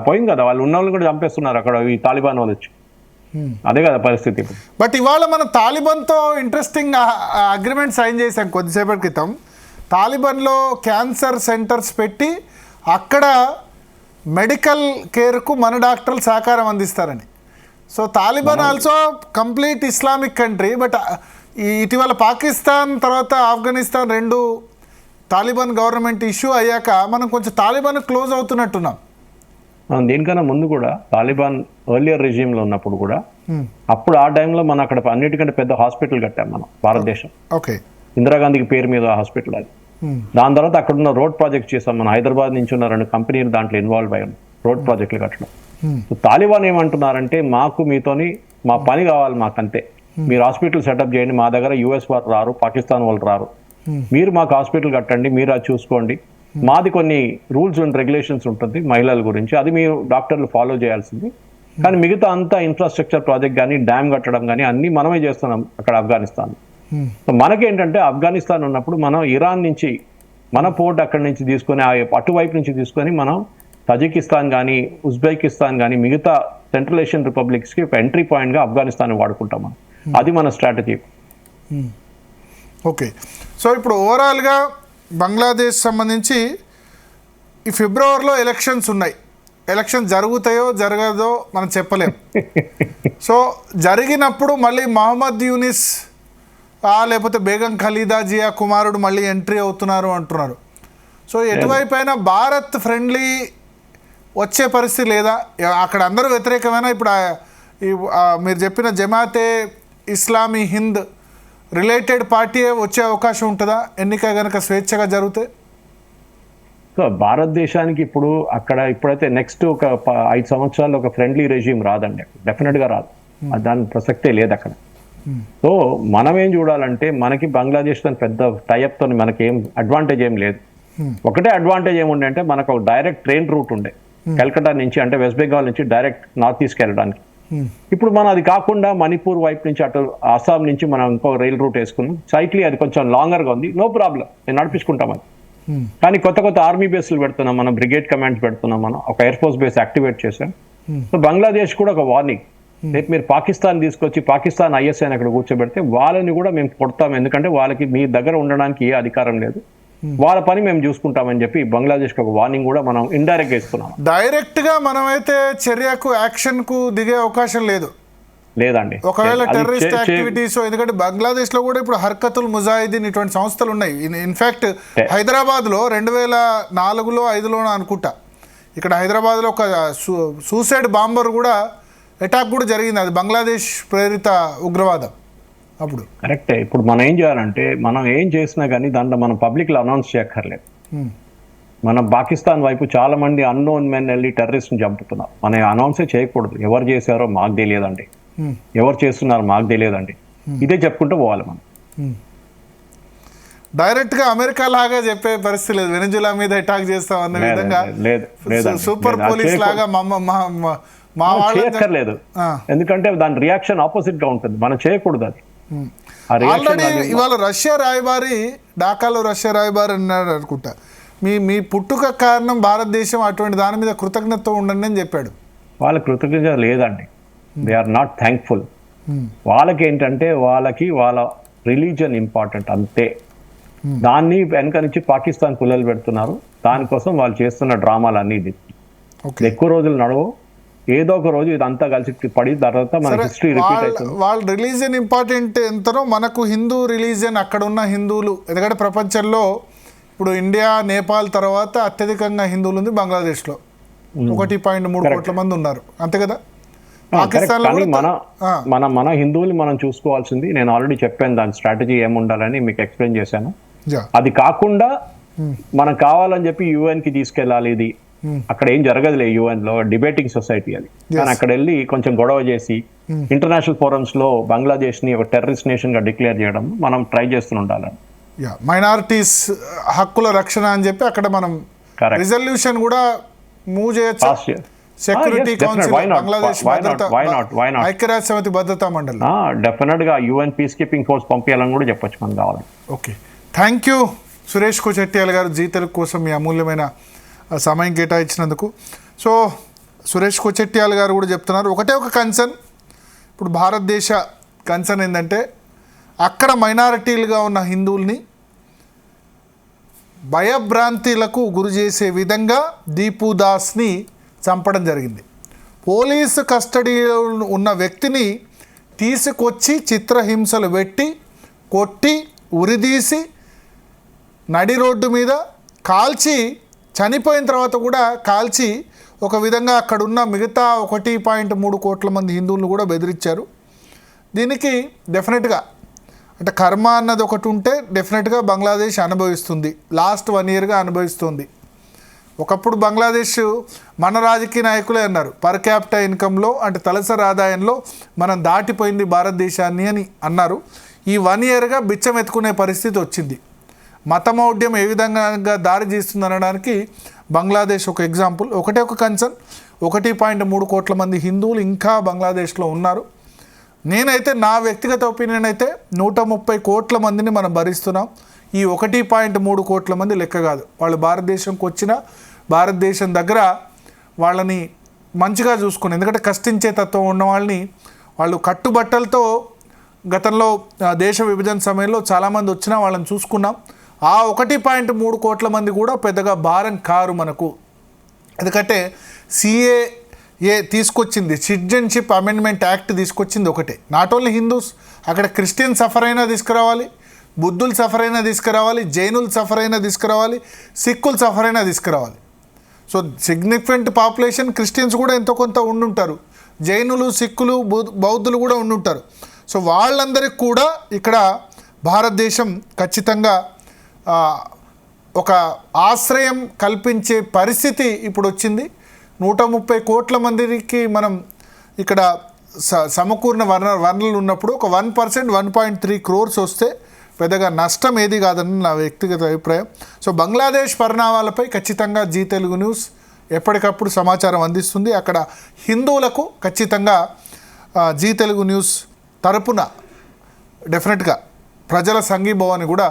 [SPEAKER 4] పోయింది కదా. వాళ్ళు ఉన్న వాళ్ళని కూడా చంపేస్తున్నారు అక్కడ ఈ తాలిబాన్ వాళ్ళు వచ్చి. అదే కదా పరిస్థితి.
[SPEAKER 2] బట్ ఇవాళ మనం తాలిబాన్తో ఇంట్రెస్టింగ్ అగ్రిమెంట్ సైన్ చేశాం కొద్దిసేపటి క్రితం. తాలిబాన్లో క్యాన్సర్ సెంటర్స్ పెట్టి అక్కడ మెడికల్ కేర్కు మన డాక్టర్లు సహకారం అందిస్తారని. So Taliban also complete Islamic country. But ఇటీవల పాకిస్తాన్ తర్వాత ఆఫ్ఘనిస్తాన్ 2 తాలిబాన్ గవర్నమెంట్ ఇష్యూ అయ్యాక మనం కొంచెం తాలిబాన్ క్లోజ్ అవుతున్నట్టున్నాం.
[SPEAKER 4] మనం దీనికన్నా ముందు కూడా తాలిబాన్ ఎర్లియర్ రెజ్యూమ్లో ఉన్నప్పుడు కూడా, అప్పుడు ఆ టైంలో మనం అక్కడ అన్నిటికంటే పెద్ద హాస్పిటల్ కట్టాం మనం భారతదేశం.
[SPEAKER 2] ఓకే,
[SPEAKER 4] ఇందిరాగాంధీకి పేరు మీద హాస్పిటల్ అది. దాని తర్వాత అక్కడ ఉన్న రోడ్ ప్రాజెక్ట్ చేసాం. మన హైదరాబాద్ నుంచి ఉన్న 2 కంపెనీలు దాంట్లో ఇన్వాల్వ్ అయ్యాం రోడ్ ప్రాజెక్టులు కట్టడం. సో తాలిబాన్ ఏమంటున్నారంటే మాకు మీతోని మా పని కావాలి, మాకంతే. మీరు హాస్పిటల్ సెటప్ చేయండి, మా దగ్గర యుఎస్ వాళ్ళు రారు, పాకిస్తాన్ వాళ్ళు రారు, మీరు మాకు హాస్పిటల్ కట్టండి, మీరు అది చూసుకోండి, మాది కొన్ని రూల్స్ అండ్ రెగ్యులేషన్స్ ఉంటుంది మహిళల గురించి, అది మీరు డాక్టర్లు ఫాలో చేయాల్సింది, కానీ మిగతా అంతా ఇన్ఫ్రాస్ట్రక్చర్ ప్రాజెక్ట్ కానీ డ్యామ్ కట్టడం కానీ అన్నీ మనమే చేస్తున్నాం అక్కడ ఆఫ్ఘనిస్తాన్. సో మనకేంటంటే ఆఫ్ఘనిస్తాన్ ఉన్నప్పుడు మనం ఇరాన్ నుంచి మన పోర్ట్ అక్కడి నుంచి తీసుకొని అటువైపు నుంచి తీసుకొని మనం తజికిస్తాన్ కానీ ఉజ్బెకిస్తాన్ కానీ మిగతా సెంట్రల్ ఏషియన్ రిపబ్లిక్స్కి ఒక ఎంట్రీ పాయింట్గా ఆఫ్ఘనిస్తాన్ వాడుకుంటాం మనం. అది మన స్ట్రాటజీ.
[SPEAKER 2] ఓకే, సో ఇప్పుడు ఓవరాల్గా బంగ్లాదేశ్ సంబంధించి ఈ ఫిబ్రవరిలో ఎలక్షన్స్ ఉన్నాయి. ఎలక్షన్ జరుగుతాయో జరగదో మనం చెప్పలేం. సో జరిగినప్పుడు మళ్ళీ మహమ్మద్ యూనిస్ లేకపోతే బేగం ఖలీదా జియా కుమారుడు మళ్ళీ ఎంట్రీ అవుతున్నారు అంటున్నారు. సో ఎటువైపు అయినా భారత్ ఫ్రెండ్లీ వచ్చే పరిస్థితి లేదా? అక్కడ అందరూ వ్యతిరేకమైన ఇప్పుడు మీరు చెప్పిన జమాతే ఇస్లామీ హింద్ రిలేటెడ్ పార్టీ వచ్చే అవకాశం ఉంటుందా ఎన్నిక కనుక స్వేచ్ఛగా జరిగితే?
[SPEAKER 4] సో భారతదేశానికి ఇప్పుడు అక్కడ ఇప్పుడైతే నెక్స్ట్ ఒక 5 సంవత్సరాలు ఒక ఫ్రెండ్లీ రెజ్యూమ్ రాదండి, డెఫినెట్గా రాదు, దాని ప్రసక్తే లేదు అక్కడ. సో మనం ఏం చూడాలంటే మనకి బంగ్లాదేశ్తో పెద్ద టైఅప్తో మనకి ఏం అడ్వాంటేజ్ ఏం లేదు. ఒకటే అడ్వాంటేజ్ ఏముండే అంటే మనకు ఒక డైరెక్ట్ ట్రైన్ రూట్ ఉండే కల్కటా నుంచి, అంటే వెస్ట్ బెంగాల్ నుంచి డైరెక్ట్ నార్త్ ఈస్ట్కి వెళ్ళడానికి. ఇప్పుడు మనం అది కాకుండా మణిపూర్ వైపు నుంచి అటు ఆసాం నుంచి మనం ఇంకో రైల్ రూట్ వేసుకున్నాం. సైట్లీ అది కొంచెం లాంగర్గా ఉంది, నో ప్రాబ్లం, నేను నడిపించుకుంటాం అది. కానీ కొత్త ఆర్మీ బేస్లు పెడుతున్నాం మనం, బ్రిగేడ్ కమాండ్స్ పెడుతున్నాం మనం, ఒక ఎయిర్ ఫోర్స్ బేస్ యాక్టివేట్ చేసాం. సో బంగ్లాదేశ్ కూడా ఒక వార్నింగ్, రేపు మీరు పాకిస్తాన్ తీసుకొచ్చి పాకిస్తాన్ ఐఎస్ఐని అక్కడ కూర్చోబెడితే వాళ్ళని కూడా మేము కొడతాం, ఎందుకంటే వాళ్ళకి మీ దగ్గర ఉండడానికి ఏ అధికారం లేదు, వాళ్ళ పని మేము చూసుకుంటామని చెప్పి బంగ్లాదేశ్కి ఒక వార్నింగ్ కూడా మనం ఇండైరెక్ట్ గా ఇస్తున్నాం.
[SPEAKER 2] డైరెక్ట్ గా మనమైతే చర్యకు యాక్షన్ కు దిగే అవకాశం లేదు
[SPEAKER 4] లేదండి.
[SPEAKER 2] ఒకవేళ టెర్రరిస్ట్ యాక్టివిటీస్, ఎందుకంటే బంగ్లాదేశ్ లో కూడా ఇప్పుడు హర్కతుల్ ముజాహిదీన్ ఇటువంటి సంస్థలు ఉన్నాయి. ఇన్ఫాక్ట్ హైదరాబాద్ లో 2004లో 2005లో అనుకుంటా ఇక్కడ హైదరాబాద్ లో ఒక సూసైడ్ బాంబర్ కూడా అటాక్ కూడా జరిగింది, అది బంగ్లాదేశ్ ప్రేరిత ఉగ్రవాదం. అప్పుడు
[SPEAKER 4] కరెక్టే. ఇప్పుడు మనం ఏం చేయాలంటే మనం ఏం చేసినా కానీ దాంట్లో మనం పబ్లిక్లో అనౌన్స్ చేయక్కర్లేదు. మనం పాకిస్తాన్ వైపు చాలా మంది అన్నోన్ మెన్ వెళ్ళి టెర్రరిస్ట్ని చంపుతున్నారు, మనం అనౌన్సే చేయకూడదు. ఎవరు చేశారో మాకు తెలియదండి, ఎవరు చేస్తున్నారో మాకు తెలియదండి, ఇదే చెప్పుకుంటూ పోవాలి మనం.
[SPEAKER 2] డైరెక్ట్ గా అమెరికా లాగా చెప్పే పరిస్థితి లేదు, వెనజులా మీద అటాక్ చేస్తాం అన్న విధంగా సూపర్ పోలీస్ లాగా మా
[SPEAKER 4] చేయక్కర్లేదు, ఎందుకంటే దాని రియాక్షన్ ఆపోజిట్ గా ఉంటుంది, మనం చేయకూడదు అది.
[SPEAKER 2] ఆల్రెడీ ఇవాళ రష్యా రాయబారి ఢాకాలో రష్యా రాయబారి అన్నాడు అనుకుంటా, మీ పుట్టుక కారణం భారతదేశం, అటువంటి దాని మీద కృతజ్ఞత ఉండండి అని చెప్పాడు.
[SPEAKER 4] వాళ్ళ కృతజ్ఞత లేదండి, దే ఆర్ నాట్ థ్యాంక్ఫుల్. వాళ్ళకి ఏంటంటే వాళ్ళకి వాళ్ళ రిలీజన్ ఇంపార్టెంట్ అంతే. దాన్ని వెనక నుంచి పాకిస్తాన్ పుల్లలు పెడుతున్నారు, దానికోసం వాళ్ళు చేస్తున్న డ్రామాలు అన్నీ ఇది ఎక్కువ రోజులు నడవు, ఏదో ఒక రోజు ఇదంతా కలిసి పడి తర్వాత మన హిస్టరీ రిపీట్ అవుతుంది.
[SPEAKER 2] వాళ్ళ రిలీజియన్ ఇంపార్టెంట్ ఎంతనో మనకు హిందూ రిలీజియన్, అక్కడ ఉన్న హిందువులు, ఎందుకంటే ప్రపంచంలో ఇప్పుడు ఇండియా నేపాల్ తర్వాత అత్యధికంగా హిందువులు ఉంది బంగ్లాదేశ్లో, 1.3 కోట్ల మంది ఉన్నారు, అంతే కదా.
[SPEAKER 4] మన హిందువులు మనం చూసుకోవాల్సింది, నేను ఆల్రెడీ చెప్పాను దాని స్ట్రాటజీ ఏముండాలని మీకు ఎక్స్ప్లెయిన్ చేశాను. అది కాకుండా మనం కావాలని చెప్పి UN కి తీసుకెళ్ళాలి, ఇది అక్కడ ఏం జరగదులే, UN లో డిబేటింగ్ సొసైటీ అది, కానీ అక్కడ వెళ్ళి కొంచెం గొడవ చేసి ఇంటర్నేషనల్ ఫోరమ్స్ లో బంగ్లాదేశ్ ని ఒక టెర్రరిస్ట్ నేషన్ గా డిక్లేర్ చేయడం మనం ట్రై చేస్తూ ఉండాలని.
[SPEAKER 2] మైనారిటీస్ హక్కుల రక్షణ అని చెప్పి అక్కడ మనం రిజల్యూషన్ కూడా మూవ్ చేయొచ్చు. సెక్యూరిటీ కౌన్సిల్, బంగ్లాదేశ్ ఐక్యరాజ్య సమితి భద్రతా మండలి,
[SPEAKER 4] డెఫినెట్ గా UN పీస్ కీపింగ్ ఫోర్స్ పంపించాలని కూడా చెప్పొచ్చు మనం కావాలి.
[SPEAKER 2] ఓకే, థ్యాంక్ యూ సురేష్ కోచెట్టియాల గారు, జీ తెలుగు కోసం మీ అమూల్యమైన సమయం కేటాయించినందుకు. సో సురేష్ కోచెట్టియాల గారు కూడా చెప్తున్నారు, ఒకటే ఒక కన్సర్న్, ఇప్పుడు భారతదేశ కన్సర్న్ ఏంటంటే అక్కడ మైనారిటీలుగా ఉన్న హిందువుల్ని భయభ్రాంతిలకు గురి చేసే విధంగా దీపు దాస్ని చంపడం జరిగింది. పోలీసు కస్టడీలో ఉన్న వ్యక్తిని తీసుకొచ్చి చిత్రహింసలు పెట్టి కొట్టి ఉరిదీసి నడి రోడ్డు మీద కాల్చి, చనిపోయిన తర్వాత కూడా కాల్చి, ఒక విధంగా అక్కడున్న మిగతా 1.3 కోట్ల మంది హిందువులను కూడా బెదిరించారు. దీనికి డెఫినెట్గా అంటే కర్మ అన్నది ఒకటి ఉంటే డెఫినెట్గా బంగ్లాదేశ్ అనుభవిస్తుంది. లాస్ట్ 1 ఇయర్గా అనుభవిస్తుంది. ఒకప్పుడు బంగ్లాదేశ్ మన రాజకీయ నాయకులే అన్నారు పర్ క్యాపిటల్ ఇన్కంలో అంటే తలసరి ఆదాయంలో మనం దాటిపోయింది భారతదేశాన్ని అని అన్నారు. ఈ 1 ఇయర్గా బిచ్చం ఎత్తుకునే పరిస్థితి వచ్చింది. మతమౌఢ్యం ఏ విధంగా దారి తీస్తుంది అనడానికి బంగ్లాదేశ్ ఒక ఎగ్జాంపుల్. ఒకటే ఒక కన్సర్న్, 1.3 కోట్ల మంది హిందువులు ఇంకా బంగ్లాదేశ్లో ఉన్నారు. నేనైతే నా వ్యక్తిగత ఒపీనియన్ అయితే 130 కోట్ల మందిని మనం భరిస్తున్నాం. ఈ 1.3 కోట్ల మంది లెక్క కాదు. వాళ్ళు భారతదేశంకి వచ్చిన భారతదేశం దగ్గర వాళ్ళని మంచిగా చూసుకుని, ఎందుకంటే కష్టించే తత్వం ఉన్న వాళ్ళని వాళ్ళు కట్టుబట్టలతో గతంలో దేశ విభజన సమయంలో చాలామంది వచ్చినా వాళ్ళని చూసుకున్నాం. ఆ 1.3 కోట్ల మంది కూడా పెద్దగా భారం కారు మనకు. ఎందుకంటే CAA తీసుకొచ్చింది, సిటిజన్షిప్ అమెండ్మెంట్ యాక్ట్ తీసుకొచ్చింది ఒకటే. నాట్ ఓన్లీ హిందూస్, అక్కడ క్రిస్టియన్ సఫర్ అయినా తీసుకురావాలి, బుద్ధులు సఫర్ అయినా తీసుకురావాలి, జైనులు సఫర్ అయినా తీసుకురావాలి, సిక్కులు సఫర్ అయినా తీసుకురావాలి. సో సిగ్నిఫికెంట్ పాపులేషన్ క్రిస్టియన్స్ కూడా ఎంతో కొంత ఉండుంటారు, జైనులు, సిక్కులు, బౌద్ధులు కూడా ఉండుంటారు. సో వాళ్ళందరికీ కూడా ఇక్కడ భారతదేశం ఖచ్చితంగా ఒక ఆశ్రయం కల్పించే పరిస్థితి ఇప్పుడు వచ్చింది. 130 కోట్ల మందికి మనం ఇక్కడ సమకూర్ణ వనరులు ఉన్నప్పుడు ఒక 1% 1.3 crores వస్తే పెద్దగా నష్టం ఏది కాదని నా వ్యక్తిగత అభిప్రాయం. సో బంగ్లాదేశ్ పరిణామాలపై ఖచ్చితంగా జీ తెలుగు న్యూస్ ఎప్పటికప్పుడు సమాచారం అందిస్తుంది. అక్కడ హిందువులకు ఖచ్చితంగా జీ తెలుగు న్యూస్ తరపున డెఫినెట్గా ప్రజల సంఘీభావాన్ని కూడా